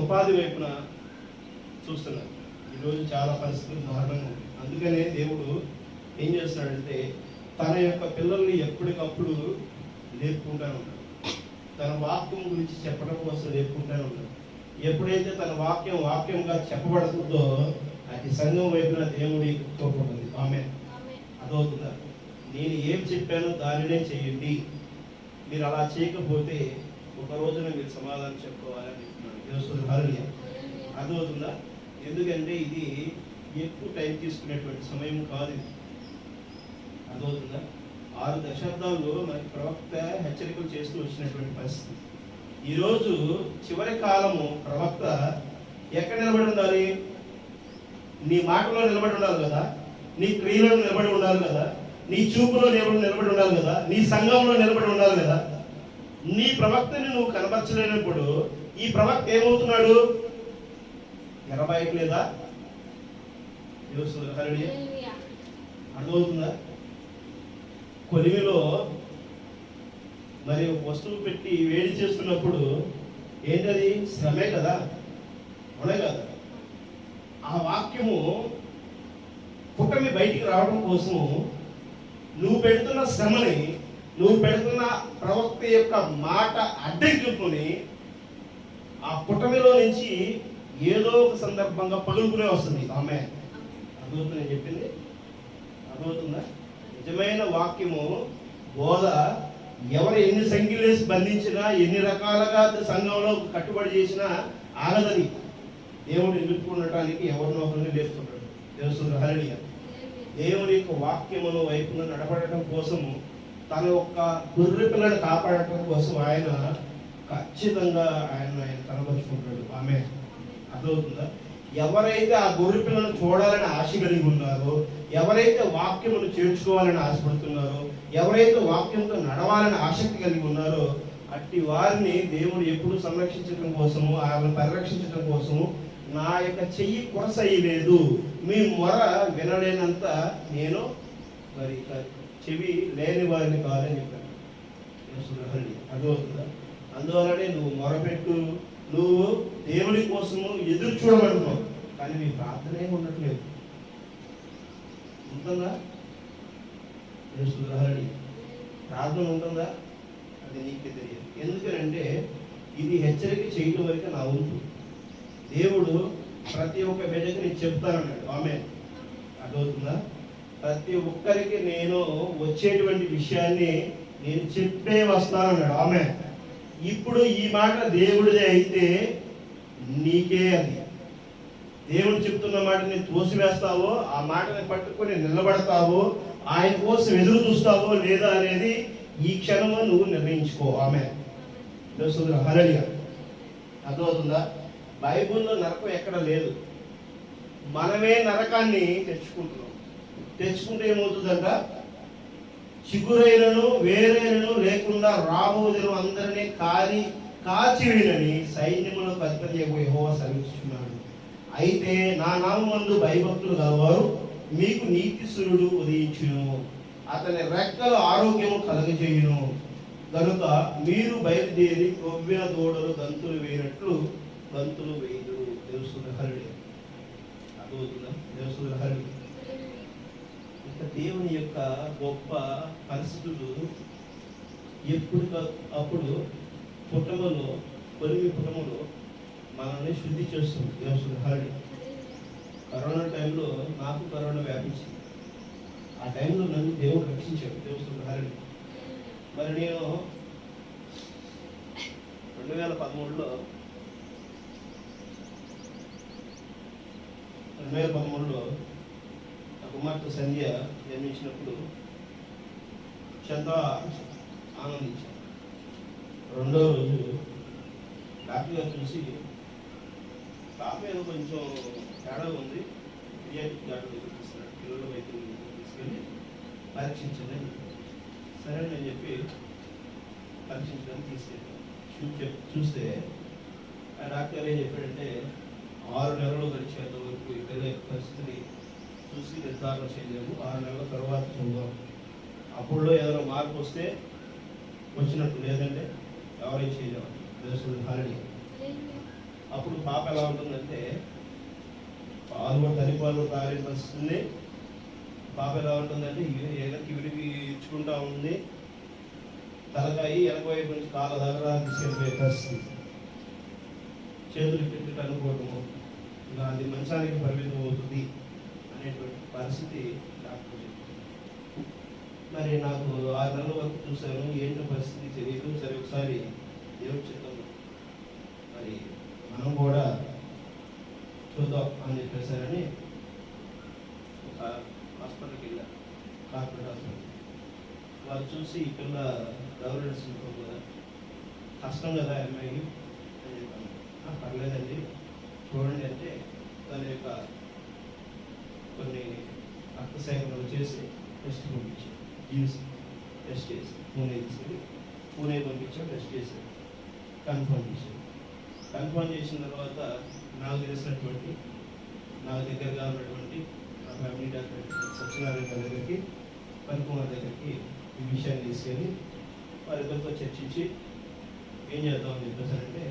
ఉపాధి వైపున చూస్తున్నారు. ఈరోజు చాలా పరిస్థితులు దారుణంగా ఉంది. అందుకనే దేవుడు ఏం చేస్తున్నాడంటే తన యొక్క పిల్లల్ని ఎప్పటికప్పుడు నేర్పుకుంటానే ఉన్నాడు. తన వాక్యం గురించి చెప్పడం కోసం నేర్పుకుంటానే ఉన్నాడు. ఎప్పుడైతే తన వాక్యంగా చెప్పబడుతుందో అది సంఘం వైపున దేవుడి తోడుకుంటుంది. ఆమె అదవుతుందా? నేను ఏం చెప్పానో దానినే చేయండి. మీరు అలా చేయకపోతే ఒక రోజున మీరు సమాధానం చెప్పుకోవాలని చెప్తున్నాడు. అదవుతుందా? ఎందుకంటే ఇది ఎక్కువ టైం తీసుకునేటువంటి సమయం కాదు. అదవుతుందా? 6 దశాబ్దాల్లో మనకి ప్రవక్త హెచ్చరికలు చేస్తూ వచ్చినటువంటి పరిస్థితి. ఈరోజు చివరి కాలము ప్రవక్త ఎక్కడ నిలబడి ఉండాలి? నీ మాటలో నిలబడి ఉండాలి కదా, నీ క్రియలో నిలబడి ఉండాలి కదా, నీ చూపులో నిలబడి ఉండాలి కదా, నీ సంఘంలో నిలబడి ఉండాలి కదా. నీ ప్రవక్తని నువ్వు కనపరచలేనప్పుడు ఈ ప్రవక్త ఏమవుతున్నాడు? ఎరబాయట్లేదా? అర్థమవుతుందా? కొలిమిలో మరి వస్తువు పెట్టి వేడి చేస్తున్నప్పుడు ఏంటది? శ్రమే కదా, అవునే కదా. ఆ వాక్యము పుట్టమి బయటికి రావడం కోసము నువ్వు పెడుతున్న శ్రమని, నువ్వు పెడుతున్న ప్రవక్త యొక్క మాట అడ్డంకుని ఆ పుట్టమిలో నుంచి ఏదో ఒక సందర్భంగా పగులుకునే వస్తుంది. ఆమె అర్థమవుతుంది నేను చెప్పింది? అర్థమవుతుందా? నిజమైన వాక్యము బోధ ఎవరు ఎన్ని సంఖ్యలేసి బంధించినా, ఎన్ని రకాలుగా సంఘంలో కట్టుబడి చేసినా ఆగదని. దేవుడు ఎదుర్కొనటానికి ఎవరినో ఒకరిని లేపుతుంటాడు. తెలుస్తుంది హల్లెలూయా. దేవుని యొక్క వాక్యమును వైపున నడపడటం కోసము, తన యొక్క గొర్రె పిల్లను కాపాడటం కోసం ఆయన ఖచ్చితంగా ఆయన కనపరుచుకుంటాడు. ఆమె అర్థమవుతుందా? ఎవరైతే ఆ గొర్రె పిల్లను చూడాలని ఆశ కలిగి ఉన్నారో, ఎవరైతే వాక్యమును చేర్చుకోవాలని ఆశపడుతున్నారో, ఎవరైతే వాక్యంతో నడవాలని ఆసక్తి కలిగి ఉన్నారో అట్టి వారిని దేవుడు ఎప్పుడు సంరక్షించడం కోసము, ఆయనను పరిరక్షించడం కోసము నా యొక్క చెయ్యి కొరసయ్యలేదు, మీ మొర వినలేనంత నేను మరి చెవి లేని వారిని కాదని చెప్పాను. అర్థమవుతుందా? అందువల్లనే నువ్వు మొరపెట్టు, నువ్వు దేవుని కోసము ఎదురు చూడమంటున్నావు, కానీ నీ ప్రార్థనే ఉండట్లేదు. ఉంటుందా? ప్రార్థన ఉంటుందా? అది నీకే తెలియదు. ఎందుకనంటే ఇది హెచ్చరిక చేయడం వరకు నా వంతు. దేవుడు ప్రతి ఒక్క బిడ్డకి నేను చెప్తానన్నాడు. ఆమె అర్థమవుతుందా? ప్రతి ఒక్కరికి నేను వచ్చేటువంటి విషయాన్ని నేను చెప్పే వస్తానన్నాడు. ఆమె ఇప్పుడు ఈ మాట దేవుడిదే అయితే నీకే అది. దేవుడు చెప్తున్న మాటని తోసివేస్తావో, ఆ మాటని పట్టుకొని నిలబడతావో, ఆయన కోసం ఎదురు చూస్తావో లేదా అనేది ఈ క్షణంలో నువ్వు నిర్ణయించుకో. ఆమె హల్లెలూయా. అర్థమవుతుందా? బైబిల్లో నరకం ఎక్కడ లేదు, మనమే నరకాన్ని తెచ్చుకుంటే ఏమవుతుందంట? చిగురైనను వేరైనను లేకుండా రాబోదును అందరినీ కాచివేనని సైన్యములకు అధిపతి యెహోవా సెలవిస్తున్నాడు. అయితే నా నామమందు భయభక్తులు గలవారు మీకు నీతి సూర్యుడు ఉదయించును, అతని రెక్కల ఆరోగ్యము కలగజేయును. కనుక మీరు బయలుదేరి కొవ్విన దూడలు గంతులు వేయనట్లు గంతులు వేయుదురు. తెలుస్తుంది హల్లెలూయా. అర్థమవుతుందా? తెలుస్తుంది హల్లెలూయా. ఇక దేవుని యొక్క గొప్ప పరిస్థితులు అప్పుడు కొలిమి పుటములో మనల్ని శుద్ధి చేస్తుంది. తెలుస్తుంది హల్లెలూయా. కరోనా టైంలో నాకు కరోనా వ్యాపించింది. ఆ టైంలో నన్ను దేవుడు రక్షించాడు. దేవుడు హరణి. మరి నేను 2013లో నా కుమార్తె సంధ్య జన్మించినప్పుడు చాలా ఆనందించాను. రెండో రోజు డాక్టర్ గారు చూసి పాప ఏదో కొంచెం తేడా ఉంది, పిడియాట్రిక్ డాక్టర్ దగ్గర తీసుకున్నాడు, పిల్లల వైద్యుల దగ్గర తీసుకెళ్ళి పరీక్షించండి అని చెప్పారు. సరే అని చెప్పి పరీక్షించడానికి తీసుకెళ్ళాను. చూస్తే ఆ డాక్టర్ ఏం చెప్పాడంటే 6 నెలలు గడిచేంత వరకు ఈ పిల్లల పరిస్థితిని చూసి నిర్ధారణ చేయలేము, 6 నెలల తర్వాత చూద్దాం, అప్పుడులో ఏదైనా మార్పు వస్తే వచ్చినట్టు, లేదంటే ఎవరైనా చేయలేము. హాలిడే అప్పుడు పాప ఎలా ఉంటుందంటే తల్లిపాలు తాగే పరిస్థితుంది. పాప ఎలా ఉంటుందంటే ఎగరికి విరిగి ఇచ్చుకుంటా ఉంది, తలకాయి వెనకవైపు నుంచి కాళ్ళ దగ్గర తీసుకెళ్ళిపోయే పరిస్థితి, చేతులు పెట్టి అనుకోవటము, ఇలా అది మంచానికి పరిమితం అవుతుంది అనేటువంటి పరిస్థితి డాక్టర్ చెప్తుంది. మరి నాకు 6 నెలల వరకు చూశాను, ఏంటో పరిస్థితి తెలియదు. సరే ఒకసారి దేవుడు చిత్తం, మరి మనం కూడా చూద్దాం అని చెప్పేసారని ఒక హాస్పిటల్కి వెళ్ళాను, కార్పొరేట్ హాస్పిటల్. వాళ్ళు చూసి ఈ పిల్ల డెవలప్మెంట్స్ ఉంటుంది కదా, కష్టం కదా అమ్మాయి అని చెప్పాను. పర్లేదండి చూడండి అంటే దాని యొక్క కొన్ని రక్త సేకరణలు చేసి టెస్ట్ పంపించాను. జీన్స్ టెస్ట్ చేసి పూణే పంపించాం, టెస్ట్ చేశాను, కన్ఫర్మ్ చేశాను. కన్ఫర్మ్ చేసిన తర్వాత నాకు తెలిసినటువంటి, నాకు దగ్గరగా ఉన్నటువంటి నా ఫ్యామిలీ డాక్టర్ సత్యనారాయణ గారి దగ్గరికి, పనికుమార్ దగ్గరికి ఈ విషయాన్ని తీసుకెళ్ళి వారిద్దరితో చర్చించి ఏం చేద్దామని చెప్పేసారంటే,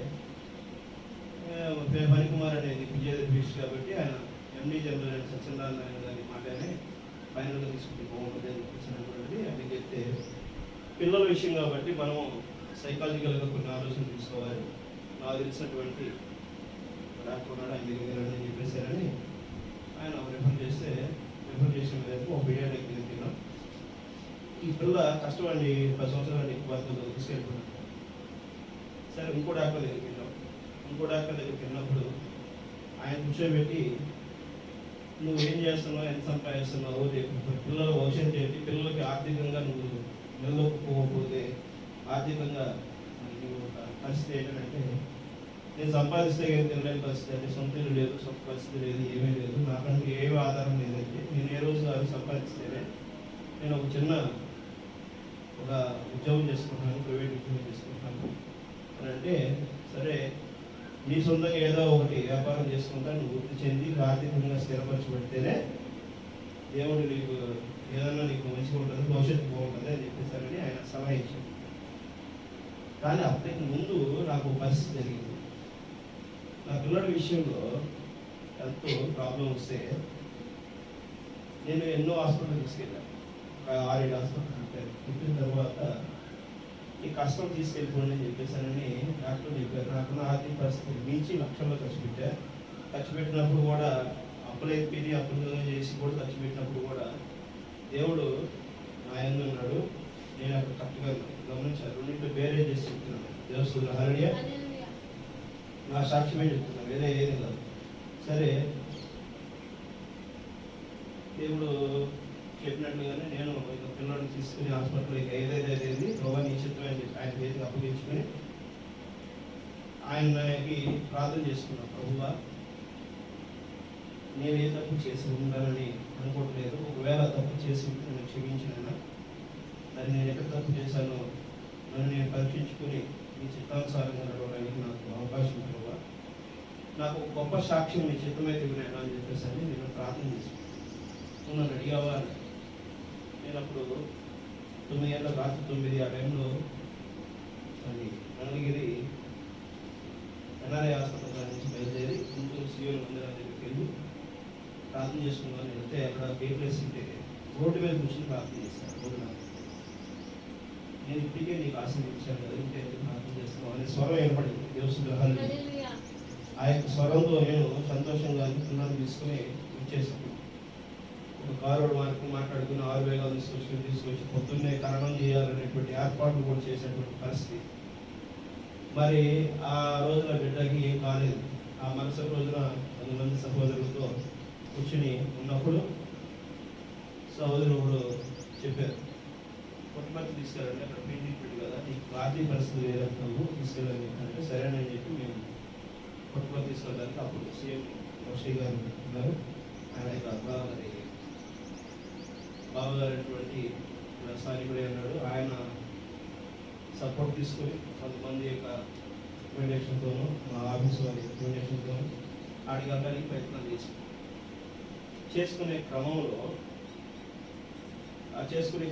పనికుమార్ అనేది ఫిజియోథెరపిస్ట్ కాబట్టి ఆయన ఎండి జనరల్ సత్యనారాయణ గారి మాటనే ఫైనల్గా తీసుకుంటే బాగుంటుంది అని చెప్పేసి అది చెప్తే, పిల్లల విషయం కాబట్టి మనం సైకాలజికల్గా కొన్ని ఆలోచనలు తీసుకోవాలి, నాకు తెలిసినటువంటి డాక్టర్ ఉన్నాడు ఆయన దగ్గర అని చెప్పేసారని ఆయన రిఫర్ చేసిన విధంగా ఒక పీడియాట్రిక్ తిన్నాం. ఈ పిల్ల కష్టపడి 10 సంవత్సరాలు ఎక్కువ తీసుకెళ్ళిపోయినాం. సరే ఇంకో డాక్టర్ దగ్గరికి వెళ్ళాం. ఇంకో డాక్టర్ దగ్గరికి వెళ్ళినప్పుడు ఆయన కూర్చోబెట్టి, నువ్వు ఏం చేస్తున్నావు, ఎంత సంపాదిస్తున్నావు, పిల్లల భవిష్యత్తు ఏంటి, పిల్లలకి ఆర్థికంగా నువ్వు నిలదొక్కుకోకపోతే ఆర్థికంగా నువ్వు పరిస్థితి ఏంటంటే, నేను సంపాదిస్తే ఏం తినలేని పరిస్థితి, అంటే సొంత ఇల్లు లేదు, సొంత పరిస్థితి లేదు, ఏమీ లేదు, నాకంటే ఏమీ ఆధారం లేదంటే, నేను ఏ రోజు అది సంపాదిస్తేనే నేను ఒక చిన్న ఉద్యోగం చేసుకుంటాను, ప్రైవేట్ ఉద్యోగం చేసుకుంటాను అని అంటే, సరే నీ సొంతంగా ఏదో ఒకటి వ్యాపారం చేసుకుంటాను, నువ్వు వృద్ధి చెంది ఆర్థికంగా స్థిరపరచబడితేనే దేవుడు నీకు ఏదన్నా నీకు మంచిగా ఉంటుంది, భవిష్యత్తు బాగుంటుంది అని చెప్పేసారని ఆయన సలహా ఇచ్చాడు. కానీ అప్పటికి ముందు నాకు పరిస్థితి జరిగింది. నా పిల్లడి విషయంలో హెల్త్ ప్రాబ్లం వస్తే నేను ఎన్నో హాస్పిటల్ తీసుకెళ్ళాను, 6-7 హాస్పిటల్ తిప్పిన తర్వాత ఈ కష్టం తీసుకెళ్ళిపోండి అని చెప్పేసానని డాక్టర్ చెప్పారు. నాకున్న ఆర్థిక పరిస్థితి మించి లక్షల్లో ఖర్చు పెట్టినప్పుడు కూడా అప్పులు చేసి కూడా ఖర్చు పెట్టినప్పుడు కూడా దేవుడు నా యందు ఉన్నాడు, నేను అక్కడ కరెక్ట్గా గమనించాను. రెండింటిలో వేరే చేసి చెప్తున్నాను, దేవస్థుల హరణ్య నా సాక్ష్యమే చెప్తున్నాను, వేరే ఏది కాదు. సరే దేవుడు చెప్పినట్లుగానే నేను ఇక పిల్లల్ని తీసుకుని హాస్పిటల్కి ఏదైతే ప్రభావ నీ చిత్తమే అని చెప్పి ఆయన చేతికి అప్పగించుకొని ఆయనకి ప్రార్థన చేసుకున్నాను. ప్రభువా, నేను ఏ తప్పు చేసి ఉండాలని అనుకోవట్లేదు, ఒకవేళ తప్పు చేసి ఉంటే నేను క్షమించినైనా, మరి నేను ఎక్కడ తప్పు చేశానో నన్ను నేను పరీక్షించుకొని మీ చిత్తానుసారంగా నడవడానికి నాకు అవకాశం ప్రభావ, నాకు ఒక గొప్ప సాక్ష్యం మీ చిత్తమైతే వినాయనా అని చెప్పేసి నేను ప్రార్థన చేసుకున్నాను. నన్ను అడిగావా, నేను అప్పుడు 9 ఏళ్ళ రాత్రి 9 ఆ టైంలో అది మంగళగిరి ఎన్ఆర్ఐ హాస్పిటల్ నుంచి బయలుదేరి గుంటూరు సియోని మందిరం దగ్గరికి వెళ్ళి ప్రార్థన చేసుకున్నాను. వెళ్తే అక్కడ ప్లేస్ ఉంటే రోడ్డు మీద కూర్చొని ప్రార్థన చేశాను. రోడ్డు నేను ఇప్పటికే నీకు ఆశీర్వదించాను కదా, ఇంకే ప్రార్థన చేస్తున్నావు అనే స్వరం ఏర్పడింది దేవుని గ్రహాలు. ఆ యొక్క స్వరంతో నేను సంతోషంగా పిల్లలు తీసుకుని వచ్చేసాను. ఒక కారోడు మాట్లాడుకుని 6,000 తీసుకొచ్చి పొద్దున్నే ఖననం చేయాలనేటువంటి ఏర్పాట్లు కూడా చేసేటువంటి పరిస్థితి. మరి ఆ రోజున బిడ్డకి ఏం కాలేదు. ఆ మరుసటి రోజున 10 మంది సహోదరులతో కూర్చుని ఉన్నప్పుడు సహోదరుడు చెప్పారు, పుట్టపర్తి తీసుకెళ్ళండి, అక్కడ పెయింటింగ్ పెట్టి కదా, నీకు ఆర్థిక పరిస్థితి వేరేస్తున్నాము, తీసుకెళ్ళని అంటే సరేనని చెప్పి మేము పుట్టపర్తి తీసుకెళ్ళడానికి అప్పుడు సీఎం శ్రీ గారు ఉన్నారు. ఆయన బావగారైనటువంటి స్థానికుడే ఉన్నాడు. ఆయన సపోర్ట్ తీసుకొని కొంతమంది యొక్క రికమెండేషన్తోనూ మా ఆఫీస్ వారి రికమెండేషన్తోనూ ఆడికి వెళ్ళడానికి ప్రయత్నం చేసుకునే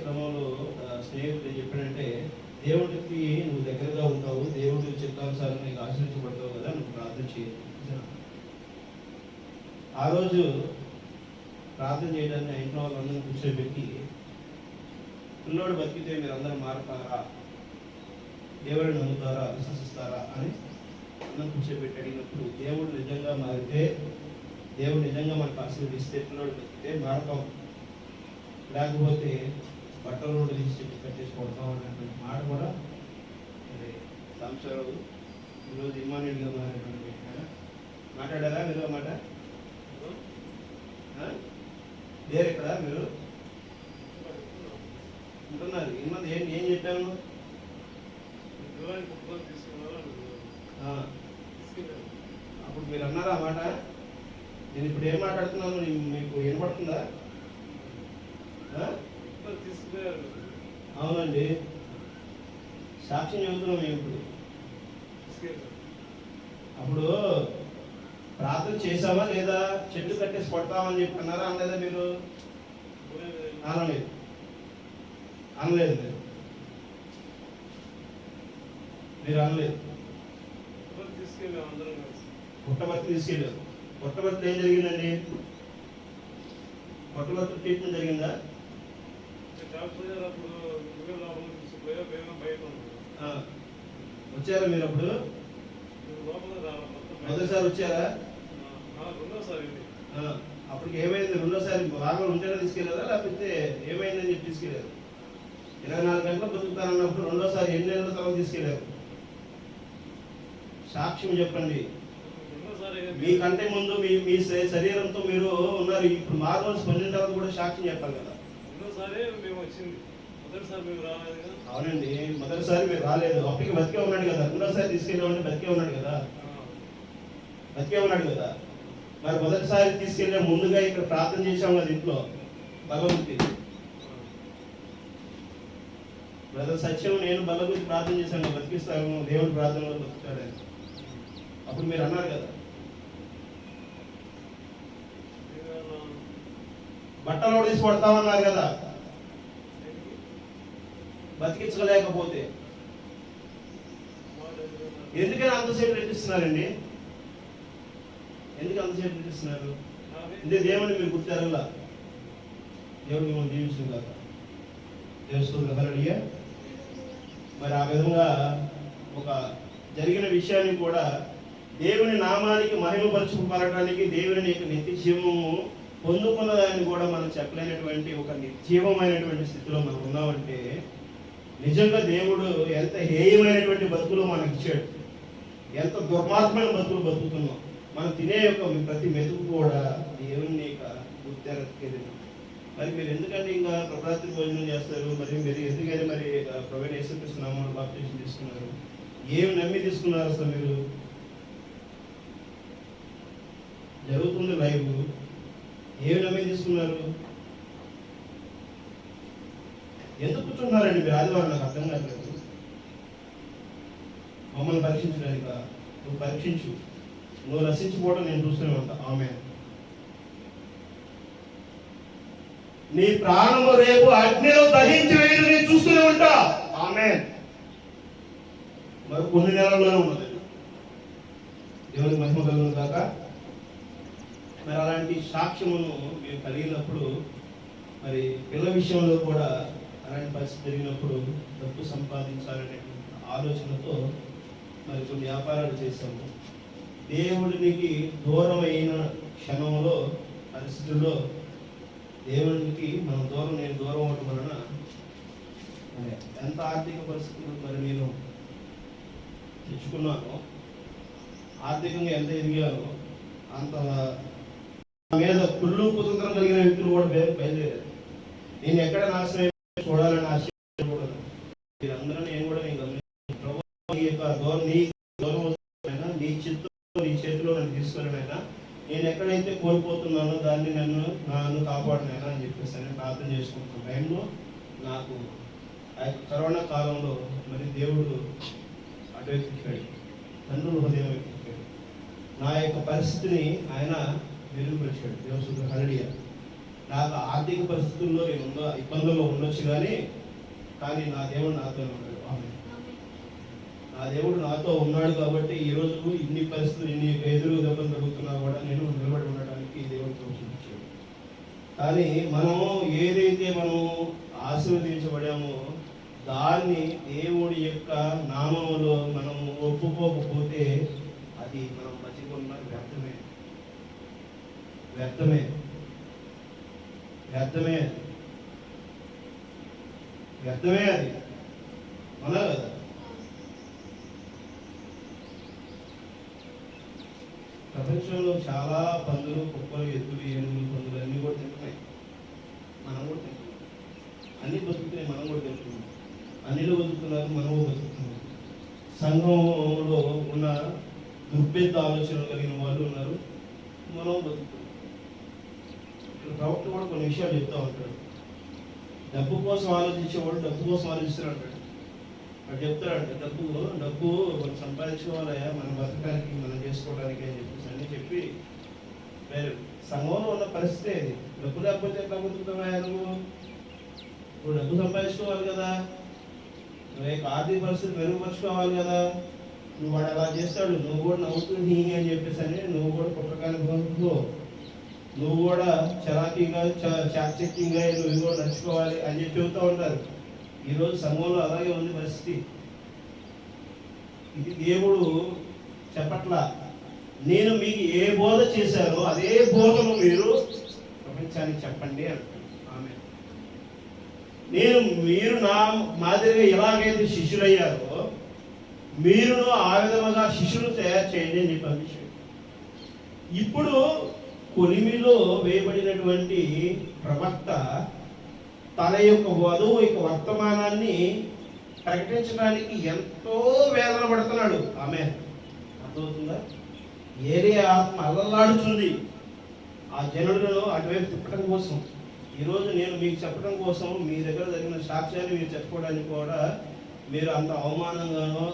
క్రమంలో స్నేహితుడు చెప్పాడంటే, దేవుడికి నువ్వు దగ్గరగా ఉంటావు, దేవుడి చిత్తానుసారం నీకు ఆశ్రయించబడతావు కదా, నువ్వు ప్రార్థన చేయాలి. ఆ రోజు ప్రార్థన చేయడానికి ఆ ఇంట్లో వాళ్ళందరూ కూర్చోబెట్టి, పిల్లోడు బతికితే మీరు అందరూ మారుతారా, దేవుడిని నమ్ముతారా, విశ్వసిస్తారా అని అందరూ కూర్చోబెట్టి అడిగినప్పుడు, దేవుడు నిజంగా మారితే, దేవుడు నిజంగా మనకు ఆశీర్వదిస్తే పిల్లోడు బతికితే మారతాం, లేకపోతే బట్టలు తీసి చెప్పి కట్టేసుకుంటాం అన్నటువంటి మాట కూడా సంవత్సరాలు ఈరోజు ఇమ్మాన్యుడిగా మారినటువంటి మాట్లాడారా మీరు మాట? లేరు ఇక్కడ, మీరు ఉంటున్నారు. ఇమ్మంది ఏం చెప్పాను? అప్పుడు మీరు అన్నారా ఆ మాట? నేను ఇప్పుడు ఏం మాట్లాడుతున్నాను మీకు వినపడుతుందా? అవునండి, సాక్ష్యం చెబుతున్నాం మేము ఇప్పుడు. అప్పుడు ప్రార్థన చేసామా లేదా, చెట్టు కట్టేసి కొడతామని చెప్పి అన్నారా అనలేదా మీరు? అనలేదు మీరు అనలేదు. పుట్టపర్తి తీసుకెళ్ళారు. పుట్టపర్తి ఏం జరిగిందండి? పుట్టపర్తి ట్రీట్మెంట్ జరిగిందా? వచ్చారా మీరు అప్పుడు? మొదటిసారి వచ్చారా? అప్పటికి ఏమైంది? రెండోసారి బాగా ఉంటేనే తీసుకెళ్ళారా, లేకపోతే ఏమైందని చెప్పి తీసుకెళ్ళారు? 24 గంటలు బతుకుతానన్నప్పుడు రెండోసారి ఎన్ని నెలల తర్వాత తీసుకెళ్ళారు? సాక్ష్యం చెప్పండి. మీకంటే ముందు మీ శరీరంతో మీరు ఉన్నారు, ఇప్పుడు మార్గం పొందిన తర్వాత కూడా సాక్ష్యం చెప్పాలి కదా. అవునండి, మొదటిసారి మీరు రాలేదు, అప్పటికి బతికే ఉన్నాడు కదా. రెండోసారి తీసుకెళ్ళామంటే బతికే ఉన్నాడు కదా. మరి మొదటిసారి తీసుకెళ్ళే ముందుగా ఇక్కడ ప్రార్థన చేశాం కదా ఇంట్లో, భగవంతుడి బ్రదర్ సత్యం నేను భగవంతుడి ప్రార్థన చేశాను, బతికిస్తాను, దేవుడి ప్రార్థనలో బతుకుతాడని. అప్పుడు మీరు అన్నారు కదా, బట్టలు తీసి కొడతామన్నారు కదా, బతికించలేకపోతే. ఎందుకని అంతసేపు రెట్టిస్తున్నారండి? ఎందుకు అంతసేపు రెట్టిస్తున్నారు? అంటే దేవుని మీరు గుర్తారలా, దేవుడు మిమ్మల్ని దీవించింది కదా, దేవస్తుంది కదా అడిగా. మరి ఆ విధంగా ఒక జరిగిన విషయాన్ని కూడా దేవుని నామానికి మహిమపరచుకోవడానికి, దేవుని యొక్క నిత్య జీవము పొందుకున్నదాన్ని కూడా మనం చెప్పలేనటువంటి ఒక నిర్జీవమైనటువంటి స్థితిలో మనం ఉన్నామంటే, నిజంగా దేవుడు ఎంత హేయమైనటువంటి బతుకులు మనకి ఇచ్చాడు, ఎంత దుర్మార్గమైన బతుకులు బతుకుతున్నాం. మనం తినే యొక్క ప్రతి మెతుకు కూడా దేవుని గుర్తెరగేది. మరి మీరు ఎందుకంటే ఇంకా ప్రభాతి భోజనం చేస్తారు, మరి మీరు ఎందుకని మరి ప్రొవైడ్ యేసుక్రీస్తు బాప్టిజం తీసుకున్నారు? ఏమి నమ్మి తీసుకున్నారు అసలు మీరు? జరుగుతుంది లైవ్, ఏమి నమ్మి తీసుకున్నారు? ఎందుకు కూర్చుంటున్నారండి మీరు ఆదివారం? నాకు అర్థం కావట్లేదు. మమ్మల్ని పరీక్షించడానికి నువ్వు పరీక్షించు, నువ్వు నశించిపోవడం నేను చూస్తూనే ఉంటా. ఆమె నీ ప్రాణము రేపు అగ్నిలో దహించి వేయడం నేను చూస్తూనే ఉంటా. ఆమె మరి కొన్ని నెలల్లోనే ఉన్నది. దేవుని మహిమ కలుగును కాక. మరి అలాంటి సాక్ష్యమును మేము కలిగినప్పుడు, మరి పిల్లల విషయంలో కూడా అలాంటి పరిస్థితి జరిగినప్పుడు డబ్బు సంపాదించాలనే ఆలోచనతో మరి కొన్ని వ్యాపారాలు చేశాము. దేవుడికి దూరమైన క్షణంలో పరిస్థితుల్లో దేవునికి మనం నేను దూరం అవటం వలన ఎంత ఆర్థిక పరిస్థితులు మరి నేను తెచ్చుకున్నానో, ఆర్థికంగా ఎంత ఎదిగానో అంత మీద కుళ్ళు కుతంత్రం కలిగిన వ్యక్తులు కూడా బయలుదేరారు. నేను ఎక్కడ నాశనం చూడాలని ఆశించకూడదు. మీరందరూ నేను కూడా నేను నీ చిత్తం నీ చేతిలో నన్ను తీసుకున్నానైనా, నేను ఎక్కడైతే కోల్పోతున్నానో దాన్ని నన్ను కాపాడినైనా అని చెప్పేసి నేను ప్రార్థన చేసుకుంటున్న టైంలో నాకు ఆ యొక్క కరోనా కాలంలో మరి దేవుడు అటువైపు తిప్పాడు, తండ్రుల హృదయం వైపు తిప్పాడు. నా యొక్క పరిస్థితిని ఆయన మెరుగుపరిచాడు. దేవుడు హల్లెలూయా. నాకు ఆర్థిక పరిస్థితుల్లో నేను ఇబ్బందుల్లో ఉండొచ్చు కానీ నా దేవుడు నాతో ఉన్నాడు. నా దేవుడు నాతో ఉన్నాడు కాబట్టి ఈ రోజు ఇన్ని పరిస్థితులు, ఇన్ని ఎదురు దెబ్బలు జరుగుతున్నా కూడా నేను నిలబడి ఉండడానికి దేవుడు చూపించాడు. కానీ మనము ఏదైతే మనము ఆశీర్వదించబడామో దాన్ని దేవుడి యొక్క నామములో మనము ఒప్పుకోకపోతే అది మనం బతికున్న వ్యర్థమే వ్యర్థమే వ్యర్థమే వ్యర్థమే అది అవునా కదా? ప్రపంచంలో చాలా పందులు, కుక్కలు, ఎద్దులు, ఏనుగులు, పందులు అన్నీ కూడా తింటున్నాయి. మనం కూడా తింటున్నాం. అన్నీ బతుకుతున్నాయి, మనం కూడా తింటున్నాం. అన్నిలో బతుకుతున్నారు, మనము బతుకుతున్నాం. సంఘంలో ఉన్న దుర్భేద ఆలోచనలు కలిగిన వాళ్ళు ఉన్నారు, మనం బతుకుతున్నాం. ప్రవక్త కూడా కొన్ని విషయాలు చెప్తా ఉంటాడు. డబ్బు కోసం ఆలోచించేవాడు డబ్బు కోసం ఆలోచిస్తూ అంటాడు. వాడు చెప్తాడంటే డబ్బు మనం సంపాదించుకోవాలయా, మన బతకడానికి, మనం చేసుకోవడానికి అని చెప్పేసి అన్నీ చెప్పి వేరు సంఘంలో ఉన్న పరిస్థితి అది. డబ్బు లేకపోతే ఎట్లా బతుకుతున్నాయా నువ్వు డబ్బు సంపాదించుకోవాలి కదా, నువ్వు ఆర్థిక పరిస్థితి మెరుగుపరుచుకోవాలి కదా. నువ్వు వాడు అలా చేస్తాడు, నువ్వు కూడా నవ్వుతుంది అని చెప్పేసి అని నువ్వు కూడా పుట్టకాన్ని పొందుకో, నువ్వు కూడా చలాకీగా చాకచక్యంగా నువ్వు కూడా నడుచుకోవాలి అని చెప్పి చెబుతూ ఉంటారు. ఈరోజు సంఘంలో అలాగే ఉంది పరిస్థితి. ఇది దేవుడు చెప్పట్లా, నేను మీకు ఏ బోధ చేశానో అదే బోధను మీరు ప్రపంచానికి చెప్పండి అంటారు. ఆమె మీరు నా మాదిరిగా ఎలాగైతే శిష్యులయ్యారో మీరును ఆ విధముగా శిష్యులు తయారు చేయండి అని చెప్పి పంపించాడు. ఇప్పుడు కొలిమిలో వేయబడినటువంటి ప్రవక్త తన యొక్క వధువు యొక్క వర్తమానాన్ని ప్రకటించడానికి ఎంతో వేదన పడుతున్నాడు. ఆమె అర్థమవుతుందా? ఏరే ఆత్మ అల్లలాడుతుంది ఆ జనులను అటువైపు తిప్పడం కోసం. ఈరోజు నేను మీకు చెప్పడం కోసం, మీ దగ్గర జరిగిన సాక్ష్యాన్ని మీరు చెప్పుకోవడానికి కూడా మీరు అంత అవమానంగానో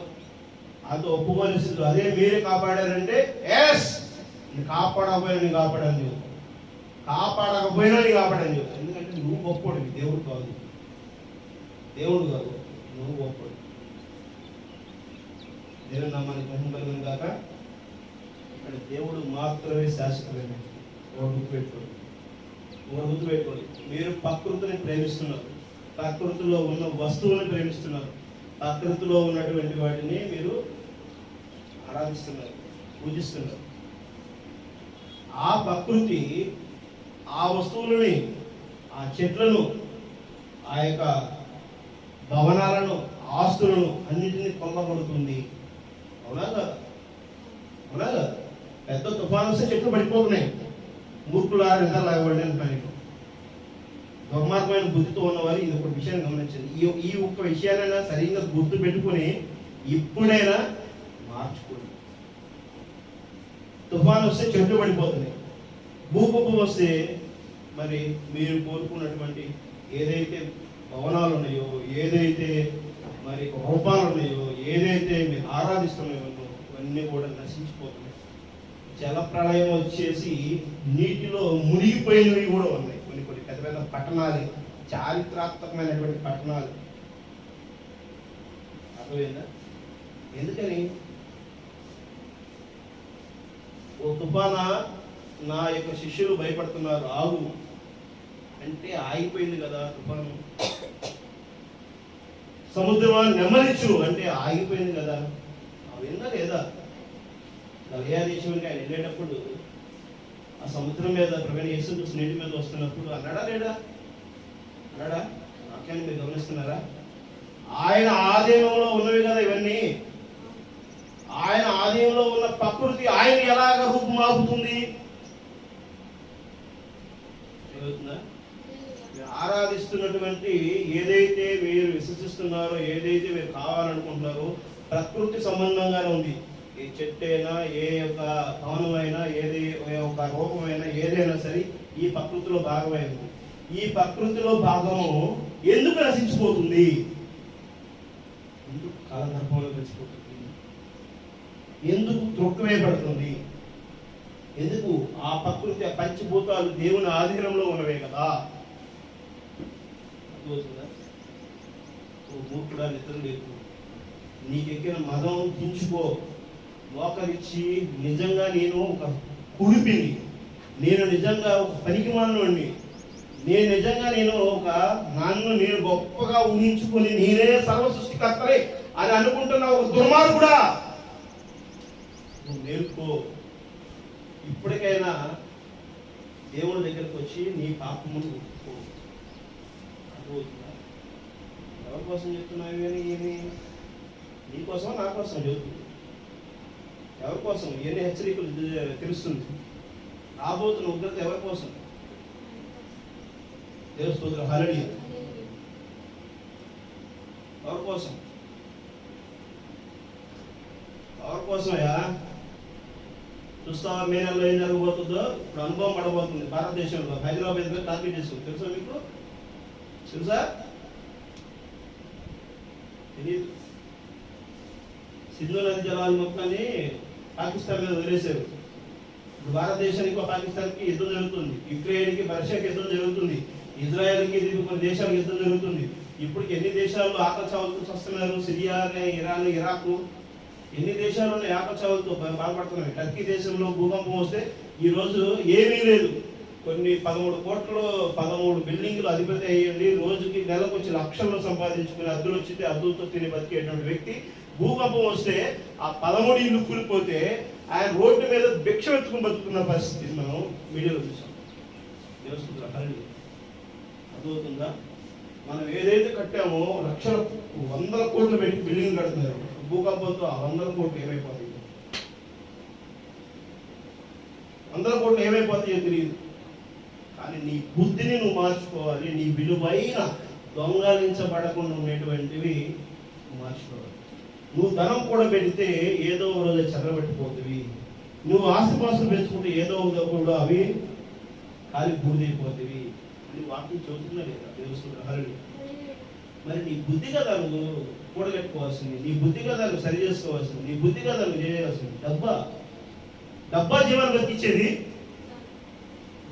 అంత ఒప్పుకోనిస్తుంది. అదే మీరే కాపాడారంటే ఎస్ నేను కాపాడకపోయినా నేను కాపాడని చెబుతాను, కాపాడకపోయినా నేను కాపాడని చెబుతాను. ఎందుకంటే నువ్వు గొప్పోడు, దేవుడు కాదు, దేవుడు కాదు, నువ్వు గొప్పోడు. దేవుడు నమ్మని మహిమ కలిగిన కాక ఇక్కడ దేవుడు మాత్రమే శాశ్వతమైన. గుర్తుపెట్టుకోండి, గుర్తుపెట్టుకోండి. మీరు ప్రకృతిని ప్రేమిస్తున్నారు, ప్రకృతిలో ఉన్న వస్తువులను ప్రేమిస్తున్నారు, ప్రకృతిలో ఉన్నటువంటి వాటిని మీరు ఆరాధిస్తున్నారు, పూజిస్తున్నారు. ఆ ప్రకృతి ఆ వస్తువులని, ఆ చెట్లను, ఆ యొక్క భవనాలను, ఆస్తులను అన్నింటినీ కొల్లగొడుతుంది. అవునా కదా? అవునా కదా? పెద్ద తుఫాను వస్తే చెట్లు పడిపోతున్నాయి. మూర్ఖులారా నిద్రలేవండి అంటున్నాను. దుర్మార్గమైన బుద్ధితో ఉన్నవారు ఇది ఒక విషయాన్ని గమనించండి. ఈ ఒక్క విషయాన్నైనా సరిగ్గా గుర్తు పెట్టుకుని ఇప్పుడైనా మార్చుకోండి. తుఫాను వస్తే చెట్లు పడిపోతున్నాయి, భూకంపం వస్తే మరి మీరు కోరుకున్నటువంటి ఏదైతే భవనాలు ఉన్నాయో, ఏదైతే మరి రూపాలు ఉన్నాయో, ఏదైతే మీరు ఆరాధిస్తున్నాయో ఇవన్నీ కూడా నశించిపోతున్నాయి. జల ప్రళయం వచ్చేసి నీటిలో మునిగిపోయినవి కూడా ఉన్నాయి. కొన్ని పెద్ద పెద్ద పట్టణాలు, చారిత్రాత్మకమైనటువంటి పట్టణాలు. అర్థమైందా? ఎందుకని ఓ తుఫానా నా యొక్క శిష్యులు భయపడుతున్నారు, ఆగు అంటే ఆగిపోయింది కదా తుఫాను. సముద్రం నెమ్మదించు అంటే ఆగిపోయింది కదా. అవిందా లేదా? గలియా దేశానికి ఆయన వెళ్ళేటప్పుడు ఆ సముద్రం మీద ప్రభువైన యేసుక్రీస్తు నీటి మీద వస్తున్నప్పుడు అన్నాడా లేడా? అన్నాడా? వాక్యాన్ని మీరు గమనిస్తున్నారా? ఆయన ఆధీనంలో ఉన్నవి కదా ఇవన్నీ. ఆయన ఆధీనంలో ఉన్న ప్రకృతి ఆయన ఎలాగ రూపుమాపుతుంది? ఆరాధిస్తున్నటువంటి ఏదైతే మీరు విశ్వసిస్తున్నారో, ఏదైతే మీరు కావాలనుకుంటున్నారో ప్రకృతి సంబంధంగానే ఉంది. ఏ చెట్టు అయినా, ఏ యొక్క భవనమైనా, ఏ ఒక రూపమైనా, ఏదైనా సరే ఈ ప్రకృతిలో భాగమైంది. ఈ ప్రకృతిలో భాగము ఎందుకు నశించిపోతుంది? ఎందుకు కాలగర్భంలో కలిసిపోతుంది? ఎందుకు త్రొక్కవేయబడుతుంది? ఎందుకు? ఆ ప్రకృతి, పంచభూతాలు దేవుని ఆధీనంలో ఉన్నవే కదా. మూర్ఖుడా, నిద్ర లేదు. నీకెక్కిన మదం దించుకో, మోకరిచ్చి నిజంగా నేను ఒక కుడిపిని, నేను నిజంగా ఒక పనికిమాలినోడిని, నేను ఒక నన్ను గొప్పగా ఊహించుకొని నేనే సర్వ సృష్టికర్తలే అని అనుకుంటున్న ఒక దుర్మార్గుడా, నువ్వు నేర్చుకో. ఇప్పటికైనా దేవుడి దగ్గరకు వచ్చి నీ పాపమును ఒప్పుకో. అర్థమవుతుందా? ఎవరి కోసం చెప్తున్నావు? ఏమి నీ కోసమా, నా కోసం చెబుతుంది? ఎవరి కోసం? ఎన్ని హెచ్చరికలు తెలుస్తుంది. రాబోతున్న ఉగ్రత ఎవరి కోసం? దేవస్తోత్ర హల్లెలూయా. ఎవరి కోసం? ఎవరి కోసమయ్యా? చూస్తావా మే నెలలో ఏం జరగబోతుందో? ఇప్పుడు అనుభవం పడబోతుంది భారతదేశంలో. హైదరాబాద్ మీద టార్గెట్ చేసుకుంది. తెలుసా మీకు? తెలుసా? తెలియదు. సింధు నది జలాలు మొత్తాన్ని పాకిస్తాన్ మీద వదిలేశారు. ఇప్పుడు భారతదేశానికి పాకిస్తాన్కి యుద్ధం జరుగుతుంది, యుక్రెయిన్కి రష్యాకి యుద్ధం జరుగుతుంది, ఇజ్రాయెల్కి కొన్ని దేశాలకు యుద్ధం జరుగుతుంది. ఇప్పుడు ఎన్ని దేశాలు ఆకచావులతో వస్తున్నారు? సిరియా, ఇరాన్, ఇరాక్, ఎన్ని దేశాలు ఆకచావులతో బాధపడుతున్నాయి. టర్కీ దేశంలో భూకంపం వస్తే ఈ రోజు ఏమీ లేదు. కొన్ని 13 బిల్డింగ్లు అధిపతి అయ్యండి, రోజుకి నెలకు వచ్చి లక్షల్లో సంపాదించుకుని అద్దులు వచ్చితే అద్దులతో తిని బతికేటువంటి వ్యక్తి భూకంపం వస్తే ఆ 13 ఇల్లు కూలిపోతే ఆయన రోడ్డు మీద భిక్ష ఎత్తుకుని బతుకున్న పరిస్థితి మనం మీడియాలో చూసాం. అర్థమవుతుందా? మనం ఏదైతే కట్టామో లక్షల 100 కోట్లు పెట్టి బిల్డింగ్ కడుతున్నారు. భూకంపంతో ఆ 100 కోట్లు ఏమైపోతాయి? 100 కోట్లు ఏమైపోతాయో తెలియదు. కానీ నీ బుద్ధిని నువ్వు మార్చుకోవాలి. నీ విలువైన దొంగలించబడకుండా ఉండేటువంటివి మార్చుకోవాలి. నువ్వు ధనం కూడా పెడితే ఏదో ఒక రోజు చెదరబెట్టిపోతుంది. నువ్వు ఆస్తిపాస్తులు పెంచుకుంటే ఏదో ఒక కూడా అవి ఖాళీ బూడిదైపోతుంది అని వాక్యం చెబుతున్నా లేదా? తెలుసుకుంటారు. మరి నీ బుద్ధి కదా నువ్వు కూడగట్టుకోవాల్సింది, నీ బుద్ధి కదా నువ్వు సరి చేసుకోవాల్సింది, నీ బుద్ధి కదా నువ్వు చేయాల్సింది. డబ్బా జీవాన్ని బతికించేది,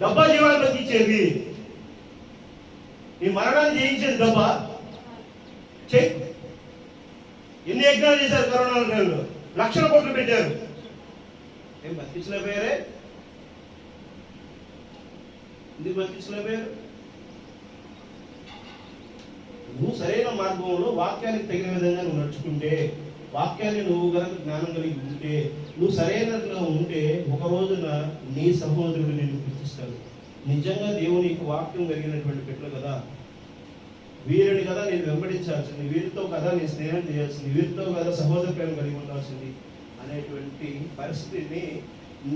డబ్బా జీవాన్ని బతికించేది, నీ మరణాన్ని జయించేది డబ్బా. చెయ్యి. ఎన్ని యజ్ఞాలు చేశారు కరోనా టైంలో? లక్షల కోట్లు పెట్టారు. ఏం బతికించలేకపోయారే? ఎందుకు బతికించలేకపోయారు? నువ్వు సరైన మార్గంలో వాక్యానికి తగిన విధంగా నువ్వు నడుచుకుంటే, వాక్యాన్ని నువ్వు కనుక జ్ఞానం కలిగి ఉంటే, నువ్వు సరైనగా ఉంటే ఒక రోజున నీ సహోదరుడు నేను గుర్తిస్తాడు. నిజంగా దేవునికి వాక్యం కలిగినటువంటి బిడ్డలు కదా, వీరిని కదా నేను వెంబడించాల్సింది, వీరితో కదా నేను స్నేహం చేయాల్సింది, వీరితో కదా సహోదర ప్రేమ కలిగి ఉండాల్సింది అనేటువంటి పరిస్థితిని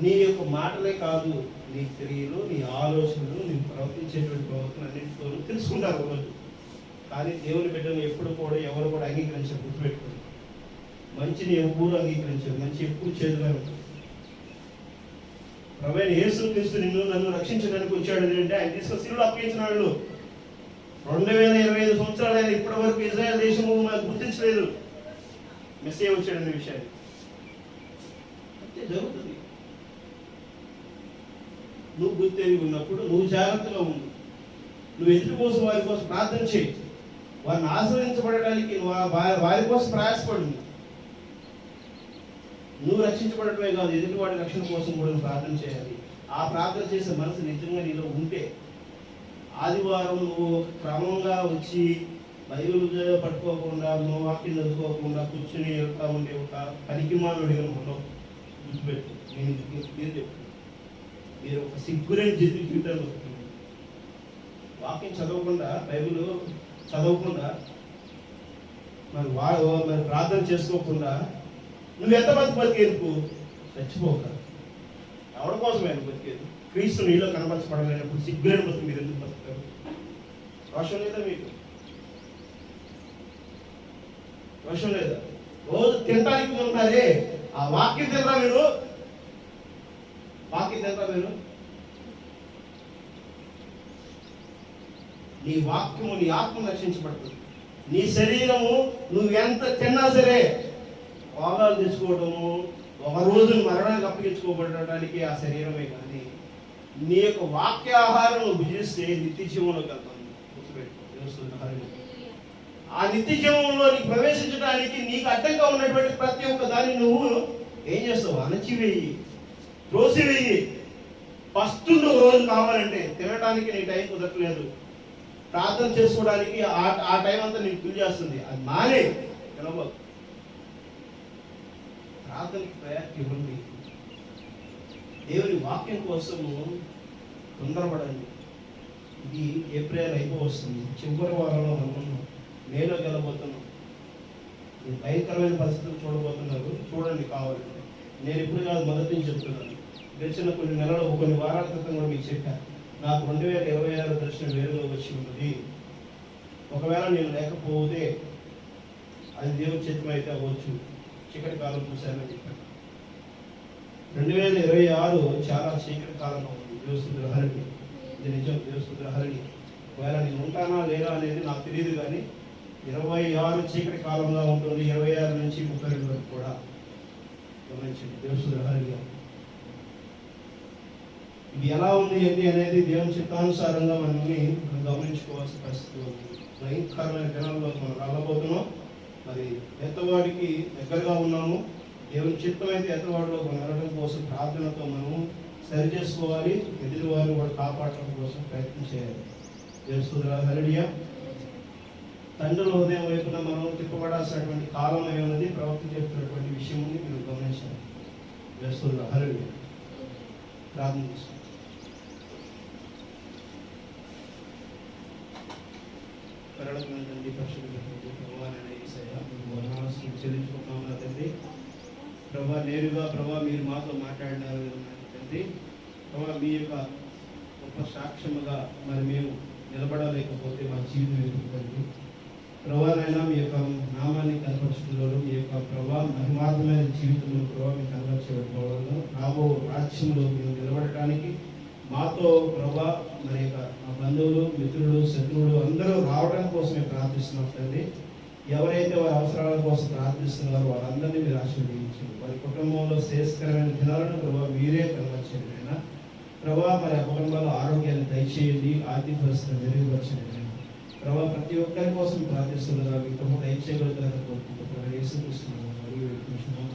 నీ యొక్క మాటలే కాదు, నీ క్రియలు, నీ ఆలోచనలు, నీ ప్రవర్తించేటువంటి ప్రవర్తన అన్నింటితో తెలుసుకుంటారు రోజు. కానీ దేవుని బిడ్డను ఎప్పుడు కూడా ఎవరు కూడా అంగీకరించారు. గుర్తుపెట్టుకోండి, మంచిని ఎప్పుడు అంగీకరించారు, మంచి ఎప్పుడు చేదుగా ఉంటుంది. ప్రభువైన యేసుక్రీస్తు నిన్ను నన్ను రక్షించడానికి వచ్చాడు అంటే ఆయన తీసుకొని శిలువలో అప్పగించిన వాళ్ళు 2025 సంవత్సరాలు ఆయన ఇప్పటి వరకు ఇజ్రాయెల్ దేశము నాకు గుర్తించలేదు మెస్సీయా వచ్చాడనే విషయాన్ని. అంతే జరుగుతుంది. నువ్వు గుర్తెరిగి ఉన్నప్పుడు నువ్వు జాగ్రత్తగా ఉండు. నువ్వు ఎదుటి కోసం వారి కోసం ప్రార్థన చేయి. వారిని ఆశ్రయించబడటానికి వారి కోసం ప్రయాసపడు. నువ్వు రక్షించబడటమే కాదు, ఎదుటి వాడి రక్షణ కోసం కూడా ప్రార్థన చేయాలి. ఆ ప్రార్థన చేసే మనసు నిజంగా నీలో ఉంటే ఆదివారం నువ్వు క్రమంగా వచ్చి బైబిల్ పట్టుకోకుండా, నువ్వు వాక్యం చదువుకోకుండా కూర్చుని వెళ్తా ఉండే ఒక పనికిమానుడిగా ఉండవు. గుర్తుపెట్టు, నేను చెప్తాను. మీరు ఒక సిగ్గులేని జీవితాలు బతుకుతున్నారు. వాక్యం చదవకుండా, బైబిల్ చదవకుండా, మరి ప్రార్థన చేసుకోకుండా నువ్వు ఎంతమంది బతికేందుకు? చచ్చిపోక ఎవరి కోసం ఆయన బతికేది? క్రీస్తు నీలో కనపరచబడలేనప్పుడు సిగ్గులేని బతుకు మీరు ఎందుకు బతుకుతారు? రోషం లేదా మీకు? రోషం లేదా? రోజు తినడానికి ఉన్నారే, ఆ వాక్యం తినరా మీరు? వాక్యం తినరా మీరు? నీ వాక్యము నీ ఆత్మ రక్షించబడుతుంది. నీ శరీరము నువ్వు ఎంత తిన్నా సరే రోగాలు తెచ్చుకోవడము, ఒక రోజు మరణానికి అప్పగించుకోబడటానికి ఆ శరీరమే. కానీ నీ యొక్క వాక్యాహారం నువ్వు భుజిస్తే నిత్య జీవంలోకి వెళ్తాను. గుర్తుపెట్టుకో. ఆ నిత్య జీవంలో నీకు ప్రవేశించడానికి నీకు అడ్డంగా ఉన్నటువంటి ప్రతి ఒక్క దాన్ని నువ్వు ఏం చేస్తావు? అణచివేయి, త్రోసివేయి. ఫస్ట్ నువ్వు రోజు కావాలంటే తినడానికి నీ టైం కుదరట్లేదు, ప్రార్థన చేసుకోవడానికి ఆ టైం అంతా నీకు ఫిల్ చేస్తుంది, అది మానే తినబోదు. ప్రార్థనకి ప్రయారిటీ ఇవ్వండి. దేవుని వాక్యం కోసము తొందరపడండి. ఇది ఏప్రిల్ అయిపోవస్తుంది, చివరి వారంలో మనం మేలో గెలబోతున్నాం. భయంకరమైన పరిస్థితులు చూడబోతున్నారు. చూడండి కావాలంటే. నేను ఇప్పుడు కాదు, మొదటి నుంచి చెప్తున్నాను. గడిచిన కొన్ని నెలలు, కొన్ని వారాల క్రితం కూడా మీకు చెప్పాను. నాకు 2026 దర్శనం వేరుగా వచ్చి ఉన్నది. ఒకవేళ నేను లేకపోతే అది దేవుని చిత్తం అయితే అవ్వచ్చు. చీకటి కాలం చూశానని చెప్పాను. 2026 చాలా చీకటి కాలంలో ఉంది. దేవస్తుద్రహరణి, ఇది నిజం. దేవస్తుద్రహరణి. ఒకవేళ నేను ఉంటానా లేదా అనేది నాకు తెలియదు, కానీ 26 చీకటి కాలంగా ఉంటుంది. 26 నుంచి 32 వరకు కూడా గమనించండి. దేవస్తుద్రహరణిగా ఇది ఎలా ఉంది ఏంటి అనేది దేవుని చిత్తానుసారంగా మనల్ని గమనించుకోవాల్సిన పరిస్థితి ఉంది. భయంకరమైన దినాల్లో మనం రాబోతున్నాం. మరి ఎత్తవాడికి దగ్గరగా ఉన్నాము. దేవుని చిత్తం అయితే ఎత్తవాడిలో మనం వెళ్ళడం కోసం ప్రార్థనతో మనము సరి చేసుకోవాలి. ఎదుటి వారిని కూడా కాపాడటం కోసం ప్రయత్నం చేయాలి. దేవస్తుద్ర హల్లెలూయా. తండ్రుల హృదయం వైపున మనం తిప్పబడాల్సినటువంటి కాలం ఏమన్నది ప్రవక్త చెప్తున్నటువంటి విషయం మీరు గమనించాలి. దేవస్తుద్ర హల్లెలూయా. ప్రార్థన చేసుకోండి. చెల్లించుకుంటున్నాం తండ్రి. ప్రభా, నేరుగా ప్రభా మీరు మాతో మాట్లాడినారు తండ్రి. ప్రభా, మీ యొక్క గొప్ప సాక్ష్యముగా మరి మేము నిలబడలేకపోతే మా జీవితం ఎదుగుతుంది. ప్రభానైనా మీ యొక్క నామాన్ని కనపరచడంలో, మీ యొక్క ప్రభా మహిమార్థమైన జీవితంలో ప్రభావ మీకు కనపరచబడుకోవడంలో, రాబో రాజ్యంలో మేము నిలబడటానికి మాతో ప్రభా మరి యొక్క మా బంధువులు, మిత్రులు, శత్రువులు అందరూ రావడం కోసమే ప్రార్థిస్తున్నాం తండ్రి. ఎవరైతే వారి అవసరాల కోసం ప్రార్థిస్తున్నారో వారందరినీ మీరు ఆశీర్వదించండి. వారి కుటుంబంలో శ్రేయస్కరమైన దినాలను ప్రభావ మీరే కనపరచండి అయినా. ప్రభావ మరి ఆ కుటుంబాల్లో ఆరోగ్యాన్ని దయచేయండి, ఆర్థిక పరిస్థితిని మెరుగుపరచండి అయినా. ప్రభావ ప్రతి ఒక్కరి కోసం ప్రార్థిస్తున్నారు. మీ ప్రభావ దయచేయగలుగుతారని కోరుకుంటున్నారు. యేసుక్రీస్తు నామములో అడిగి వేడుకుంటున్నాము.